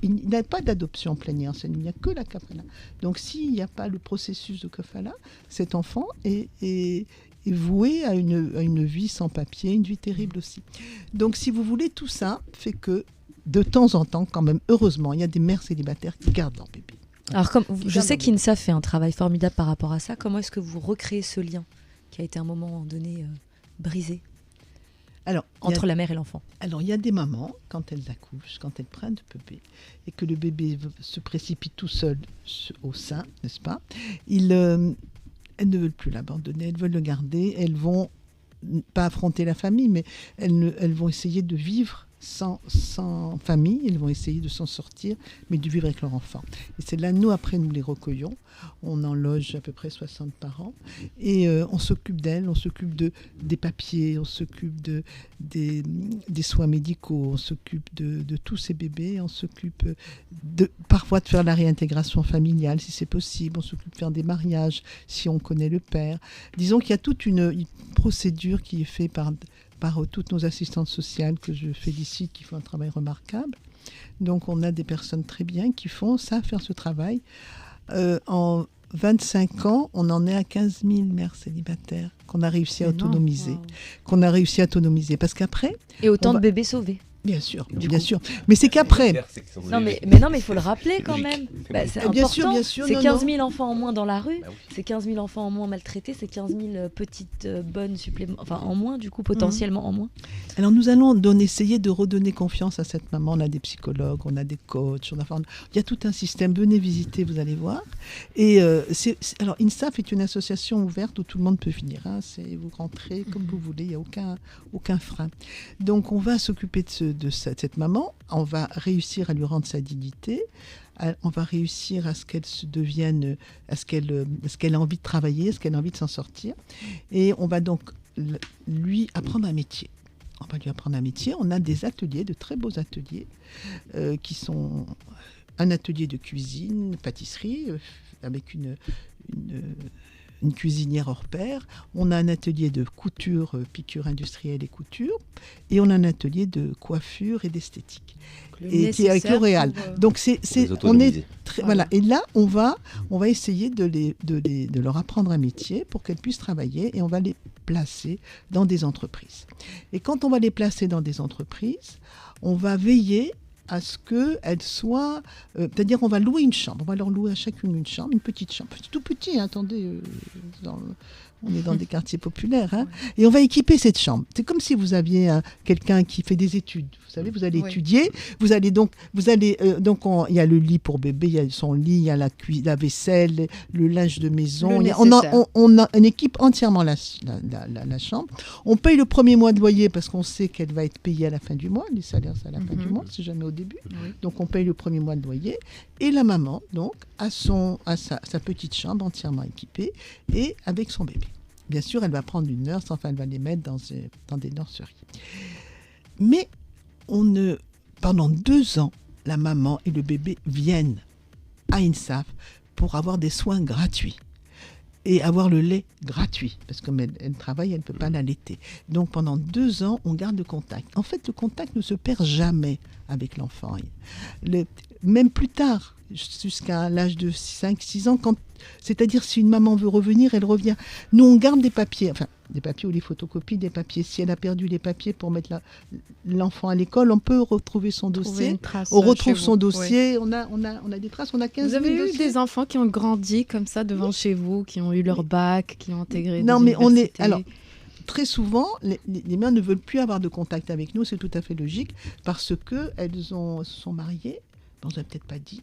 Il n'y a pas d'adoption plénière, il n'y a que la kafala. Donc s'il n'y a pas le processus de kafala, cet enfant est voué à une vie sans papier, une vie terrible aussi. Donc si vous voulez, tout ça fait que de temps en temps, quand même, heureusement, il y a des mères célibataires qui gardent leur bébé. Alors, je sais qu'INSA fait un travail formidable par rapport à ça. Comment est-ce que vous recréez ce lien qui a été à un moment donné brisé entre la mère et l'enfant? Alors, il y a des mamans, quand elles accouchent, quand elles prennent le bébé, et que le bébé se précipite tout seul au sein, n'est-ce pas? elles ne veulent plus l'abandonner, elles veulent le garder, elles vont pas affronter la famille, mais elles vont essayer de vivre sans famille, elles vont essayer de s'en sortir, mais de vivre avec leur enfant. Et c'est là, nous, après, nous les recueillons. On en loge à peu près 60 par an. Et on s'occupe d'elles, on s'occupe des papiers, on s'occupe des soins médicaux, on s'occupe de tous ces bébés, on s'occupe parfois de faire la réintégration familiale, si c'est possible, on s'occupe de faire des mariages, si on connaît le père. Disons qu'il y a toute une procédure qui est faite par toutes nos assistantes sociales que je félicite, qui font un travail remarquable. Donc on a des personnes très bien qui font ça, faire ce travail. En 25 ans, on en est à 15 000 mères célibataires qu'on a réussi à autonomiser. Parce qu'après... Et autant de bébés sauvés. Bien sûr. Mais c'est qu'après... Non, mais il faut le rappeler quand même. C'est important. Bien sûr. C'est 15 000 enfants en moins dans la rue, c'est 15 000 enfants en moins maltraités, c'est 15 000 petites bonnes en moins, du coup, potentiellement en moins. Alors nous allons essayer de redonner confiance à cette maman. On a des psychologues, on a des coachs, il y a tout un système. Venez visiter, vous allez voir. Et alors INSAF est une association ouverte où tout le monde peut venir. Vous rentrez comme vous voulez, il n'y a aucun frein. Donc on va s'occuper de cette maman, on va réussir à lui rendre sa dignité, on va réussir à ce qu'elle se devienne, à ce qu'elle a envie de travailler, à ce qu'elle a envie de s'en sortir. Et on va donc lui apprendre un métier. On a des ateliers, de très beaux ateliers, qui sont un atelier de cuisine, pâtisserie, avec une cuisinière hors pair. On a un atelier de couture, piqûre industrielle et couture. Et on a un atelier de coiffure et d'esthétique. Et qui est avec L'Oréal. Donc on est voilà. Et là, on va essayer de leur apprendre un métier pour qu'elles puissent travailler, et on va les placer dans des entreprises. Et quand on va les placer dans des entreprises, on va veiller à ce qu'elles soient... c'est-à-dire, on va louer une chambre. On va leur louer à chacune une chambre, une petite chambre. Tout petit, attendez, on est dans des quartiers populaires. Et on va équiper cette chambre. C'est comme si vous aviez quelqu'un qui fait des études. Vous savez, vous allez étudier. Il y a le lit pour bébé, il y a son lit, il y a la vaisselle, le linge de maison. On a une équipe entièrement la chambre. On paye le premier mois de loyer parce qu'on sait qu'elle va être payée à la fin du mois. Les salaires, c'est à la fin du mois, c'est jamais au début. Donc on paye le premier mois de loyer. Et la maman, donc, a sa petite chambre entièrement équipée et avec son bébé. Bien sûr, elle va prendre une nurse, elle va les mettre dans des nurseries. Mais pendant 2 ans, la maman et le bébé viennent à INSAF pour avoir des soins gratuits et avoir le lait gratuit, parce que comme elle travaille, elle ne peut pas l'allaiter. Donc pendant 2 ans, on garde le contact. En fait, le contact ne se perd jamais avec l'enfant. Même plus tard, jusqu'à l'âge de 5-6 ans, c'est-à-dire si une maman veut revenir, elle revient. Nous, on garde des papiers ou les photocopies des papiers. Si elle a perdu les papiers pour mettre l'enfant à l'école, on peut retrouver son dossier. On retrouve son dossier, on a des traces, on a 15 000 dossiers. Vous avez eu des enfants qui ont grandi comme ça devant chez vous, qui ont eu leur bac, qui ont intégré des universités. Alors, très souvent, les mères ne veulent plus avoir de contact avec nous, c'est tout à fait logique, parce qu'elles se sont mariées, on ne nous a peut-être pas dit.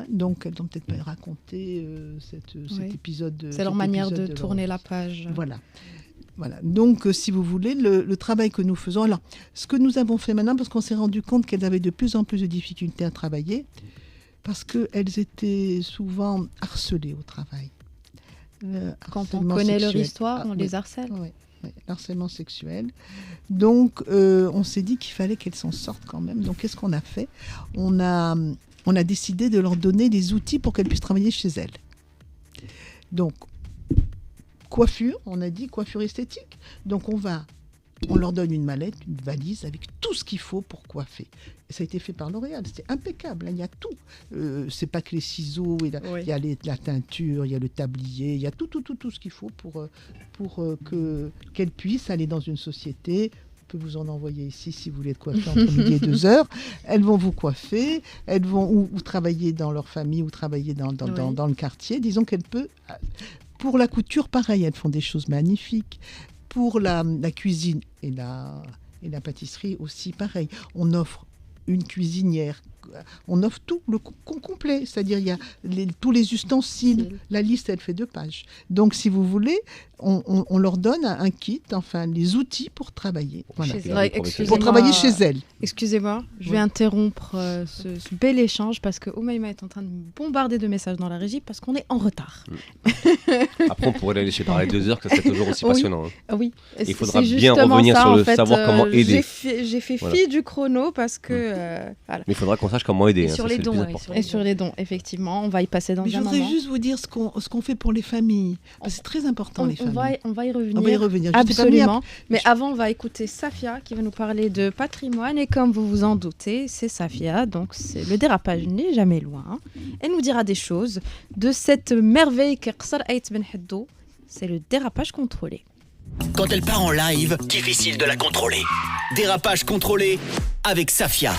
Donc, elles n'ont peut-être pas raconté cet épisode. C'est leur manière de tourner la page. Voilà. Donc, si vous voulez, le travail que nous faisons... Alors, ce que nous avons fait maintenant, parce qu'on s'est rendu compte qu'elles avaient de plus en plus de difficultés à travailler, parce qu'elles étaient souvent harcelées au travail. Quand on connaît leur histoire, on les harcèle. Oui, harcèlement sexuel. Donc, on s'est dit qu'il fallait qu'elles s'en sortent quand même. Donc, qu'est-ce qu'on a fait ? On a décidé de leur donner des outils pour qu'elles puissent travailler chez elles. Donc, coiffure, on a dit coiffure esthétique. Donc, on leur donne une mallette, une valise avec tout ce qu'il faut pour coiffer. Et ça a été fait par L'Oréal, c'était impeccable, il y a tout. C'est pas que les ciseaux, il y a la teinture, il y a le tablier, il y a tout ce qu'il faut pour qu'elles puissent aller dans une société. Je peux vous en envoyer ici si vous voulez être coiffé entre midi et 2h. Elles vont vous coiffer, elles vont ou travailler dans leur famille ou travailler dans le quartier. Disons qu'elles peuvent... Pour la couture, pareil, elles font des choses magnifiques. Pour la cuisine et la pâtisserie aussi, pareil. On offre une cuisinière on offre tout le complet, c'est-à-dire il y a tous les ustensiles. La liste, elle fait 2 pages. Donc, si vous voulez, on leur donne un kit, enfin, les outils pour travailler. Voilà. Pour travailler chez elles. Excusez-moi, je vais interrompre ce bel échange parce que Oumaima est en train de me bombarder de messages dans la régie parce qu'on est en retard. Après, on pourrait la laisser parler 2 heures, que ça serait toujours aussi passionnant. Oui. Il faudra bien revenir sur le savoir comment aider. J'ai fait fi du chrono parce que... voilà. Mais il faudra qu'on sache comment aider. Et sur les dons. Et sur les dons, effectivement. On va y passer dans un moment. Je voudrais juste vous dire ce qu'on fait pour les familles. Parce que c'est très important, les familles. On va y revenir. On va y revenir. Absolument. Mais avant, on va écouter Safia qui va nous parler de patrimoine. Et comme vous vous en doutez, c'est Safia. Donc, le dérapage n'est jamais loin. Elle nous dira des choses de cette merveille qu'est Qsar Ait Ben Haddou. C'est le dérapage contrôlé. Quand elle part en live, difficile de la contrôler. Dérapage contrôlé avec Safia.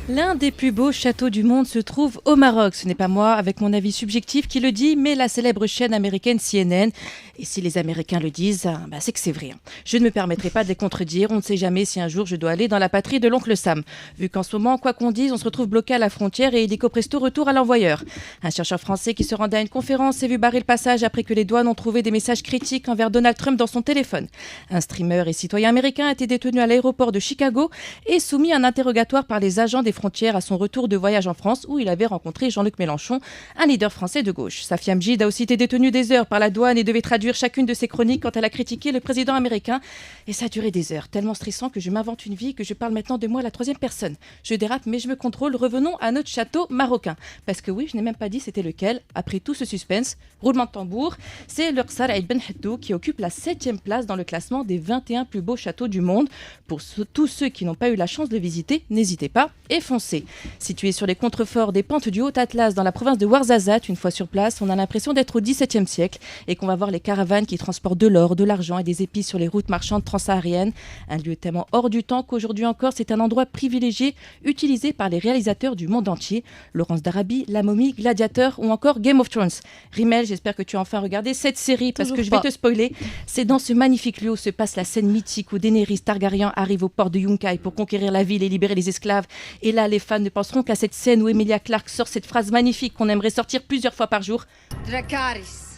L'un des plus beaux châteaux du monde se trouve au Maroc. Ce n'est pas moi, avec mon avis subjectif, qui le dit, mais la célèbre chaîne américaine CNN. Et si les Américains le disent, c'est que c'est vrai. Je ne me permettrai pas de les contredire. On ne sait jamais si un jour je dois aller dans la patrie de l'oncle Sam. Vu qu'en ce moment, quoi qu'on dise, on se retrouve bloqué à la frontière et illico presto retour à l'envoyeur. Un chercheur français qui se rendait à une conférence s'est vu barrer le passage après que les douanes ont trouvé des messages critiques envers Donald Trump dans son téléphone. Un streamer et citoyen américain a été détenu à l'aéroport de Chicago et soumis à un interrogatoire par les agents des frontières à son retour de voyage en France où il avait rencontré Jean-Luc Mélenchon, un leader français de gauche. Safia Mjid a aussi été détenue des heures par la douane et devait traduire chacune de ses chroniques quand elle a critiqué le président américain. Et ça a duré des heures, tellement stressant que je m'invente une vie et que je parle maintenant de moi à la 3e personne. Je dérape mais je me contrôle. Revenons à notre château marocain. Parce que oui, je n'ai même pas dit c'était lequel. Après tout ce suspense, roulement de tambour, c'est le Qsar Ait Ben Haddou qui occupe la 7e place dans le classement des 21 plus beaux châteaux du monde. Pour tous ceux qui n'ont pas eu la chance de le visiter, n'hésitez pas et foncez. Situé sur les contreforts des pentes du Haut-Atlas dans la province de Ouarzazate, une fois sur place, on a l'impression d'être au XVIIe siècle et qu'on va voir les caravanes qui transportent de l'or, de l'argent et des épices sur les routes marchandes transsahariennes. Un lieu tellement hors du temps qu'aujourd'hui encore, c'est un endroit privilégié utilisé par les réalisateurs du monde entier. Laurence d'Arabie, La Momie, Gladiateur ou encore Game of Thrones. Rimmel, j'espère que tu as enfin regardé cette série parce que je vais te spoiler. C'est dans ce magnifique lieu où se passe la scène mythique où Daenerys Targaryen arrive au port de Yunkai pour conquérir la ville et libérer les esclaves. Et là, les fans ne penseront qu'à cette scène où Emilia Clarke sort cette phrase magnifique qu'on aimerait sortir plusieurs fois par jour. Dracarys.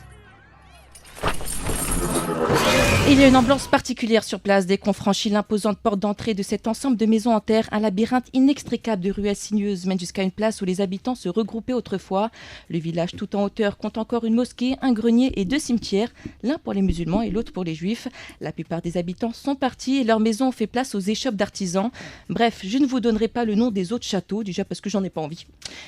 Il y a une ambiance particulière sur place dès qu'on franchit l'imposante porte d'entrée de cet ensemble de maisons en terre. Un labyrinthe inextricable de ruelles sinueuses mène jusqu'à une place où les habitants se regroupaient autrefois. Le village tout en hauteur compte encore une mosquée, un grenier et 2 cimetières, l'un pour les musulmans et l'autre pour les juifs. La plupart des habitants sont partis et leur maison fait place aux échoppes d'artisans. Bref, je ne vous donnerai pas le nom des autres châteaux, déjà parce que j'en ai pas envie.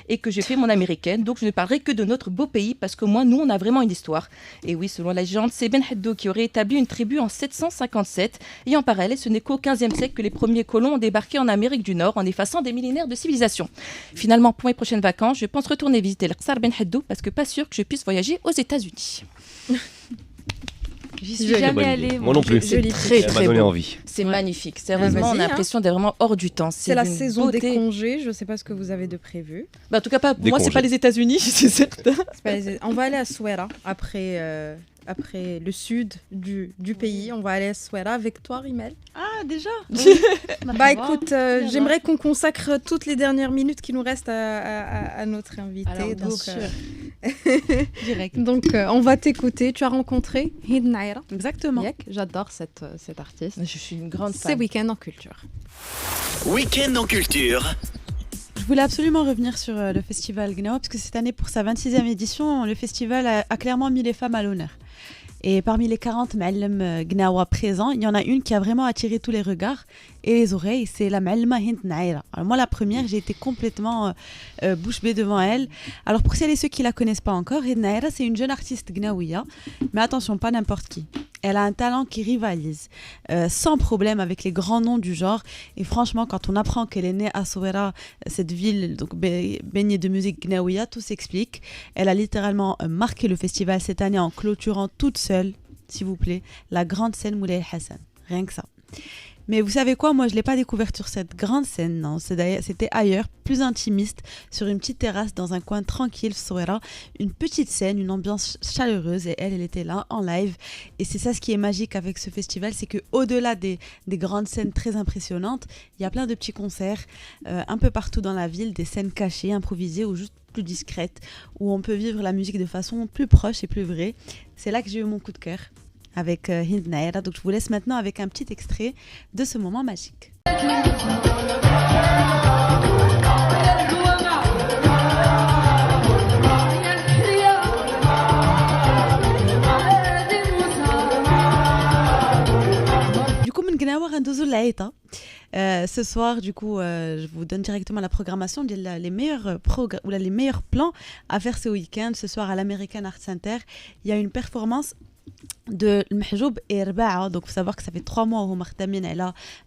Et que j'ai fait mon américaine, donc je ne parlerai que de notre beau pays parce qu'au moins nous on a vraiment une histoire. Et oui, selon la légende, c'est Ben Haddou qui aurait établi une tribu en 757 et en parallèle, ce n'est qu'au XVe siècle que les premiers colons ont débarqué en Amérique du Nord en effaçant des millénaires de civilisation. Finalement, pour mes prochaines vacances, je pense retourner visiter le Qsar Ben Haddou parce que pas sûr que je puisse voyager aux États-Unis. J'y suis jamais allée. Moi non plus. C'est très très beau. Envie. C'est magnifique. Sérieusement, on a l'impression d'être vraiment hors du temps. C'est la saison des congés. Je ne sais pas ce que vous avez de prévu. En tout cas, pas. Moi, c'est pas les États-Unis, c'est certain. On va aller à Souera après le sud du pays. On va aller à Souera avec toi, Rimmel. Ah, déjà Écoute, j'aimerais qu'on consacre toutes les dernières minutes qui nous restent à notre invité. Alors, bien sûr. Direct. Donc, on va t'écouter. Tu as rencontré Hind Naira. Exactement. J'adore cet artiste. Je suis une grande fan. C'est Week-end en culture. Week-end en culture. Je voulais absolument revenir sur le festival Gnawa, parce que cette année, pour sa 26e édition, le festival a clairement mis les femmes à l'honneur. Et parmi les 40 Ma'allem Gnawa présents, il y en a une qui a vraiment attiré tous les regards et les oreilles, c'est la Ma'allema Hind Naira. Alors moi, la première, j'ai été complètement bouche bée devant elle. Alors pour celles et ceux qui ne la connaissent pas encore, Hind Naira, c'est une jeune artiste gnaouia, mais attention, pas n'importe qui. Elle a un talent qui rivalise sans problème avec les grands noms du genre. Et franchement, quand on apprend qu'elle est née à Souera, cette ville donc baignée de musique gnaouia, tout s'explique. Elle a littéralement marqué le festival cette année en clôturant toute seule, s'il vous plaît, la grande scène Moulay Hassan. Rien que ça. Mais vous savez quoi, moi je ne l'ai pas découverte sur cette grande scène, non. C'était ailleurs, plus intimiste, sur une petite terrasse dans un coin tranquille, Souera. Une petite scène, une ambiance chaleureuse et elle était là en live. Et c'est ça ce qui est magique avec ce festival, c'est qu'au-delà des grandes scènes très impressionnantes, il y a plein de petits concerts un peu partout dans la ville, des scènes cachées, improvisées ou juste plus discrètes, où on peut vivre la musique de façon plus proche et plus vraie. C'est là que j'ai eu mon coup de cœur avec Hind Naira. Donc je vous laisse maintenant avec un petit extrait de ce moment magique. Du coup, ce soir, du coup, je vous donne directement la programmation les meilleurs plans à faire ce week-end. Ce soir à l'American Art Center, il y a une performance de Mahjoub et Erba'a. Donc, il faut savoir que ça fait 3 mois où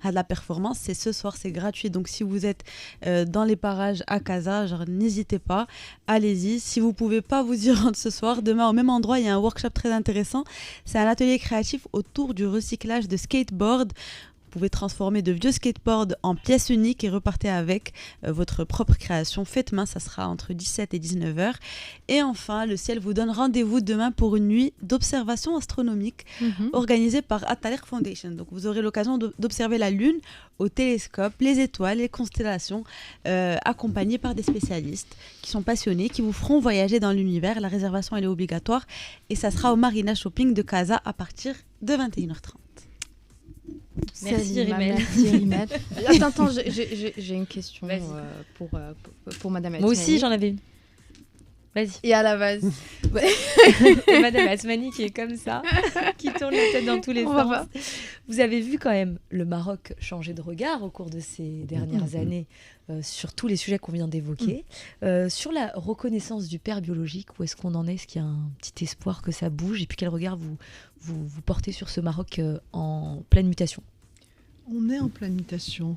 la performance. C'est ce soir, c'est gratuit. Donc, si vous êtes dans les parages à Casa, n'hésitez pas, allez-y. Si vous ne pouvez pas vous y rendre ce soir, demain, au même endroit, il y a un workshop très intéressant. C'est un atelier créatif autour du recyclage de skateboard. Vous pouvez transformer de vieux skateboards en pièces uniques et repartez avec votre propre création faite main. Ça sera entre 17 et 19h. Et enfin, le ciel vous donne rendez-vous demain pour une nuit d'observation astronomique organisée par At-Tariq Foundation. Donc vous aurez l'occasion d'observer la Lune au télescope, les étoiles, les constellations, accompagnés par des spécialistes qui sont passionnés, qui vous feront voyager dans l'univers. La réservation, elle est obligatoire et ça sera au Marina Shopping de Casa à partir de 21h30. Merci Rimel. Attends, j'ai une question pour Madame Asmani. Moi aussi, j'en avais une. Vas-y. Et à la base. Et Madame Asmani qui est comme ça, qui tourne la tête dans tous les sens. Vous avez vu quand même le Maroc changer de regard au cours de ces dernières années sur tous les sujets qu'on vient d'évoquer. Sur la reconnaissance du père biologique, où est-ce qu'on en est ? Est-ce qu'il y a un petit espoir que ça bouge ? Et puis quel regard vous portez sur ce Maroc en pleine mutation ? On est en pleine mutation.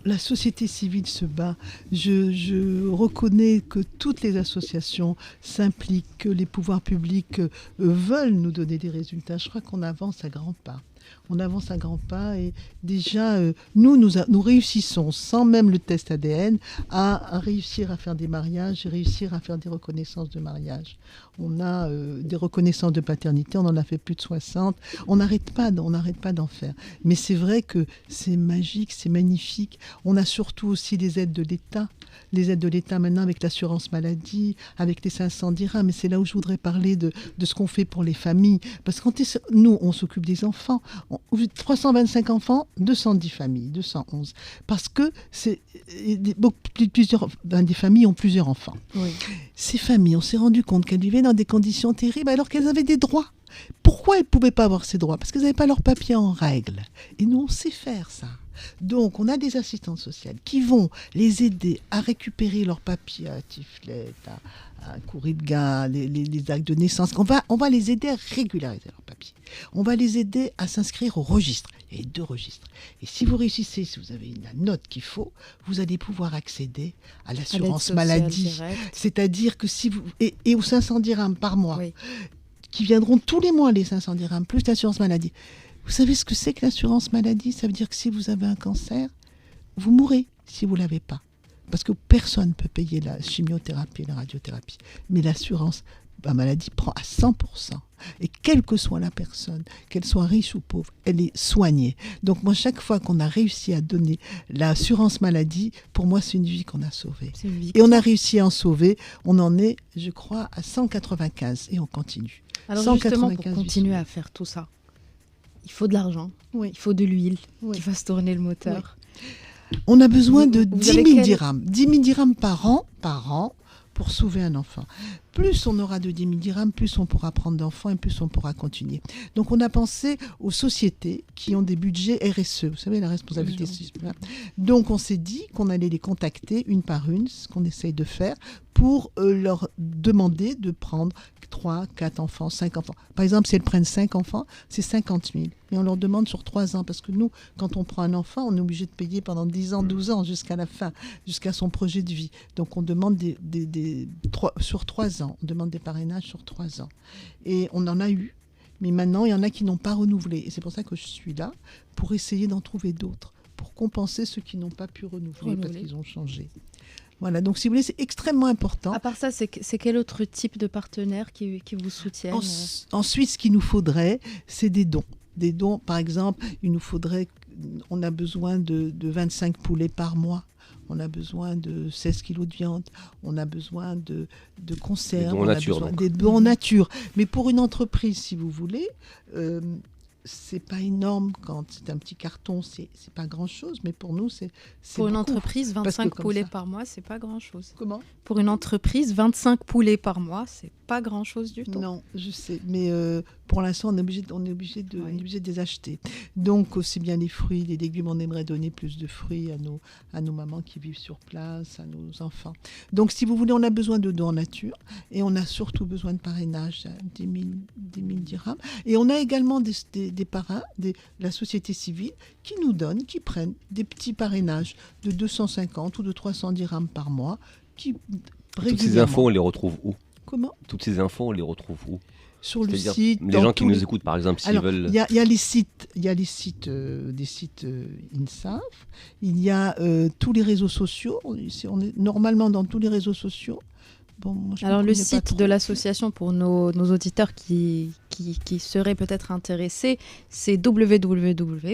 La société civile se bat. Je reconnais que toutes les associations s'impliquent, que les pouvoirs publics veulent nous donner des résultats. Je crois qu'on avance à grands pas. On avance à grands pas et déjà, nous réussissons, sans même le test ADN, à réussir à faire des mariages et réussir à faire des reconnaissances de mariage. On a des reconnaissances de paternité, on en a fait plus de 60. On n'arrête pas d'en faire. Mais c'est vrai que c'est magique, c'est magnifique. On a surtout aussi les aides de l'État. Les aides de l'État maintenant avec l'assurance maladie, avec les 500 dirhams. Mais c'est là où je voudrais parler de ce qu'on fait pour les familles. Parce que nous, on s'occupe des enfants. 325 enfants, 210 familles, 211. Parce que des familles ont plusieurs enfants. Oui. Ces familles, on s'est rendu compte qu'elles vivaient dans des conditions terribles alors qu'elles avaient des droits. Pourquoi elles ne pouvaient pas avoir ces droits ? Parce qu'elles n'avaient pas leurs papiers en règle. Et nous, on sait faire ça. Donc, on a des assistantes sociales qui vont les aider à récupérer leurs papiers à Tiflet, à Kouribga, les actes de naissance. On va les aider à régulariser leurs papiers. On va les aider à s'inscrire au registre. Il y a 2 registres. Et si vous réussissez, si vous avez la note qu'il faut, vous allez pouvoir accéder à l'assurance maladie. Directe. C'est-à-dire que si vous... Et aux 500 dirhams par mois, oui, qui viendront tous les mois, les 500 dirhams, plus l'assurance maladie. Vous savez ce que c'est que l'assurance maladie ? Ça veut dire que si vous avez un cancer, vous mourrez si vous ne l'avez pas. Parce que personne ne peut payer la chimiothérapie et la radiothérapie. Mais l'assurance maladie prend à 100%. Et quelle que soit la personne, qu'elle soit riche ou pauvre, elle est soignée. Donc moi, chaque fois qu'on a réussi à donner l'assurance maladie, pour moi, c'est une vie qu'on a sauvée. Et on a réussi à en sauver. On en est, je crois, à 195 et on continue. Alors justement, pour continuer à faire tout ça, il faut de l'argent, oui, il faut de l'huile qui fasse tourner le moteur. Oui. On a besoin de 10 000 dirhams. 10 000 dirhams par an pour sauver un enfant. Plus on aura de 10 000 dirhams, plus on pourra prendre d'enfants et plus on pourra continuer. Donc on a pensé aux sociétés qui ont des budgets RSE, vous savez, la responsabilité sociale. Donc on s'est dit qu'on allait les contacter une par une, ce qu'on essaye de faire, pour leur demander de prendre 3, 4 enfants, 5 enfants. Par exemple, si elles prennent 5 enfants, c'est 50 000. Et on leur demande sur 3 ans. Parce que nous, quand on prend un enfant, on est obligé de payer pendant 10 ans, 12 ans, jusqu'à la fin, jusqu'à son projet de vie. Donc on demande sur 3 ans. On demande des parrainages sur 3 ans. Et on en a eu. Mais maintenant, il y en a qui n'ont pas renouvelé. Et c'est pour ça que je suis là, pour essayer d'en trouver d'autres, pour compenser ceux qui n'ont pas pu renouveler. Parce qu'ils ont changé. Voilà, donc si vous voulez, c'est extrêmement important. À part ça, c'est quel autre type de partenaires qui vous soutiennent Ensuite, ce qu'il nous faudrait, c'est des dons. Des dons, par exemple, on a besoin de 25 poulets par mois. On a besoin de 16 kilos de viande. On a besoin de conserves. Des dons nature. Mais pour une entreprise, si vous voulez... c'est pas énorme quand c'est un petit carton, c'est pas grand-chose, mais pour nous, c'est pour une beaucoup. entreprise, 25 poulets par mois, c'est pas grand-chose. Comment ? Pour une entreprise, 25 poulets par mois, c'est pas grand-chose du tout. Non, je sais, mais pour l'instant, on est obligé de les acheter. Donc, aussi bien les fruits, les légumes, on aimerait donner plus de fruits à nos mamans qui vivent sur place, à nos enfants. Donc, si vous voulez, on a besoin de dons en nature et on a surtout besoin de parrainage, 10 000 dirhams. Et on a également des parrains, la société civile, qui prennent des petits parrainages de 250 ou de 300 dirhams par mois. Toutes ces infos, on les retrouve où ? Comment ? Toutes ces infos, on les retrouve où ? Sur le site. Les gens qui nous écoutent, par exemple, s'ils veulent. Il y a les sites, des sites INSAF. Il y a tous les réseaux sociaux. On est normalement dans tous les réseaux sociaux. Bon, moi, alors le site de l'association pour nos auditeurs qui seraient peut-être intéressés, c'est www.insaf.ma.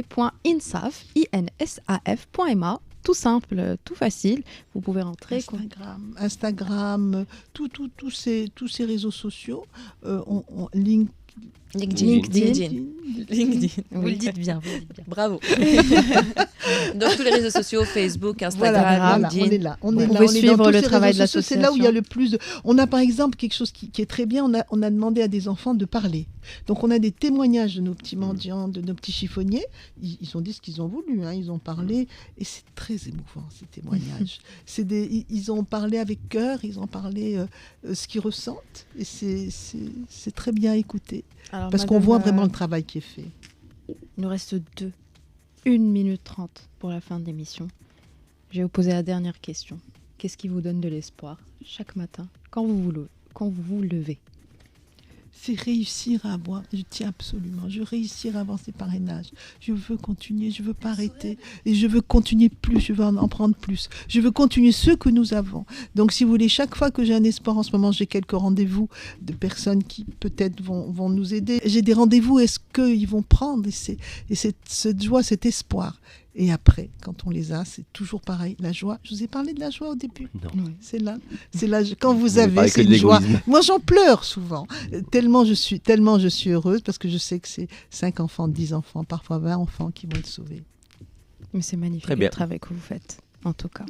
Tout simple, tout facile. Vous pouvez rentrer. Instagram, tous ces réseaux sociaux, LinkedIn. Vous le dites bien. Bravo. Donc tous les réseaux sociaux, Facebook, Instagram, LinkedIn. On est là. Vous pouvez suivre le travail de l'association. C'est là où il y a le plus de... On a par exemple quelque chose qui est très bien. On a demandé à des enfants de parler. Donc on a des témoignages de nos petits mendiants, de nos petits chiffonniers. Ils ont dit ce qu'ils ont voulu. Ils ont parlé. Et c'est très émouvant, ces témoignages. Ils ont parlé avec cœur. Ils ont parlé ce qu'ils ressentent. Et c'est très bien écouté. Alors, parce qu'on voit vraiment le travail qui est fait. Il nous reste 1 minute 30 pour la fin de l'émission. Je vais vous poser la dernière question. Qu'est-ce qui vous donne de l'espoir chaque matin quand vous vous levez ? C'est réussir à avoir, je tiens absolument, je veux réussir à avoir ces parrainages. Je veux continuer, je ne veux pas arrêter. Et je veux continuer plus, je veux en prendre plus. Je veux continuer ceux que nous avons. Donc si vous voulez, chaque fois que j'ai un espoir, en ce moment j'ai quelques rendez-vous de personnes qui peut-être vont nous aider. J'ai des rendez-vous, est-ce qu'ils vont prendre ? Et cette joie, cet espoir. Et après, quand on les a, c'est toujours pareil. La joie, je vous ai parlé de la joie au début. Non. Oui. C'est là. Quand vous avez, c'est une joie. Moi, j'en pleure souvent. Tellement je suis heureuse parce que je sais que c'est 5 enfants, 10 enfants, parfois 20 enfants qui vont être sauvés. Mais c'est magnifique le travail que vous faites, en tout cas.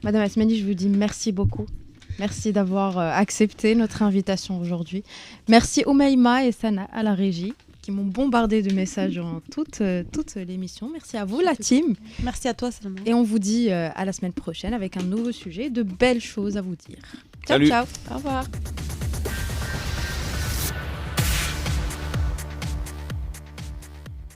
Madame Asmani, je vous dis merci beaucoup. Merci d'avoir accepté notre invitation aujourd'hui. Merci Oumaima et Sana à la régie, qui m'ont bombardé de messages durant toute l'émission. Merci à vous, la team. Merci à toi, Salma. Et on vous dit à la semaine prochaine avec un nouveau sujet, de belles choses à vous dire. Ciao, Salut. ciao. Au revoir.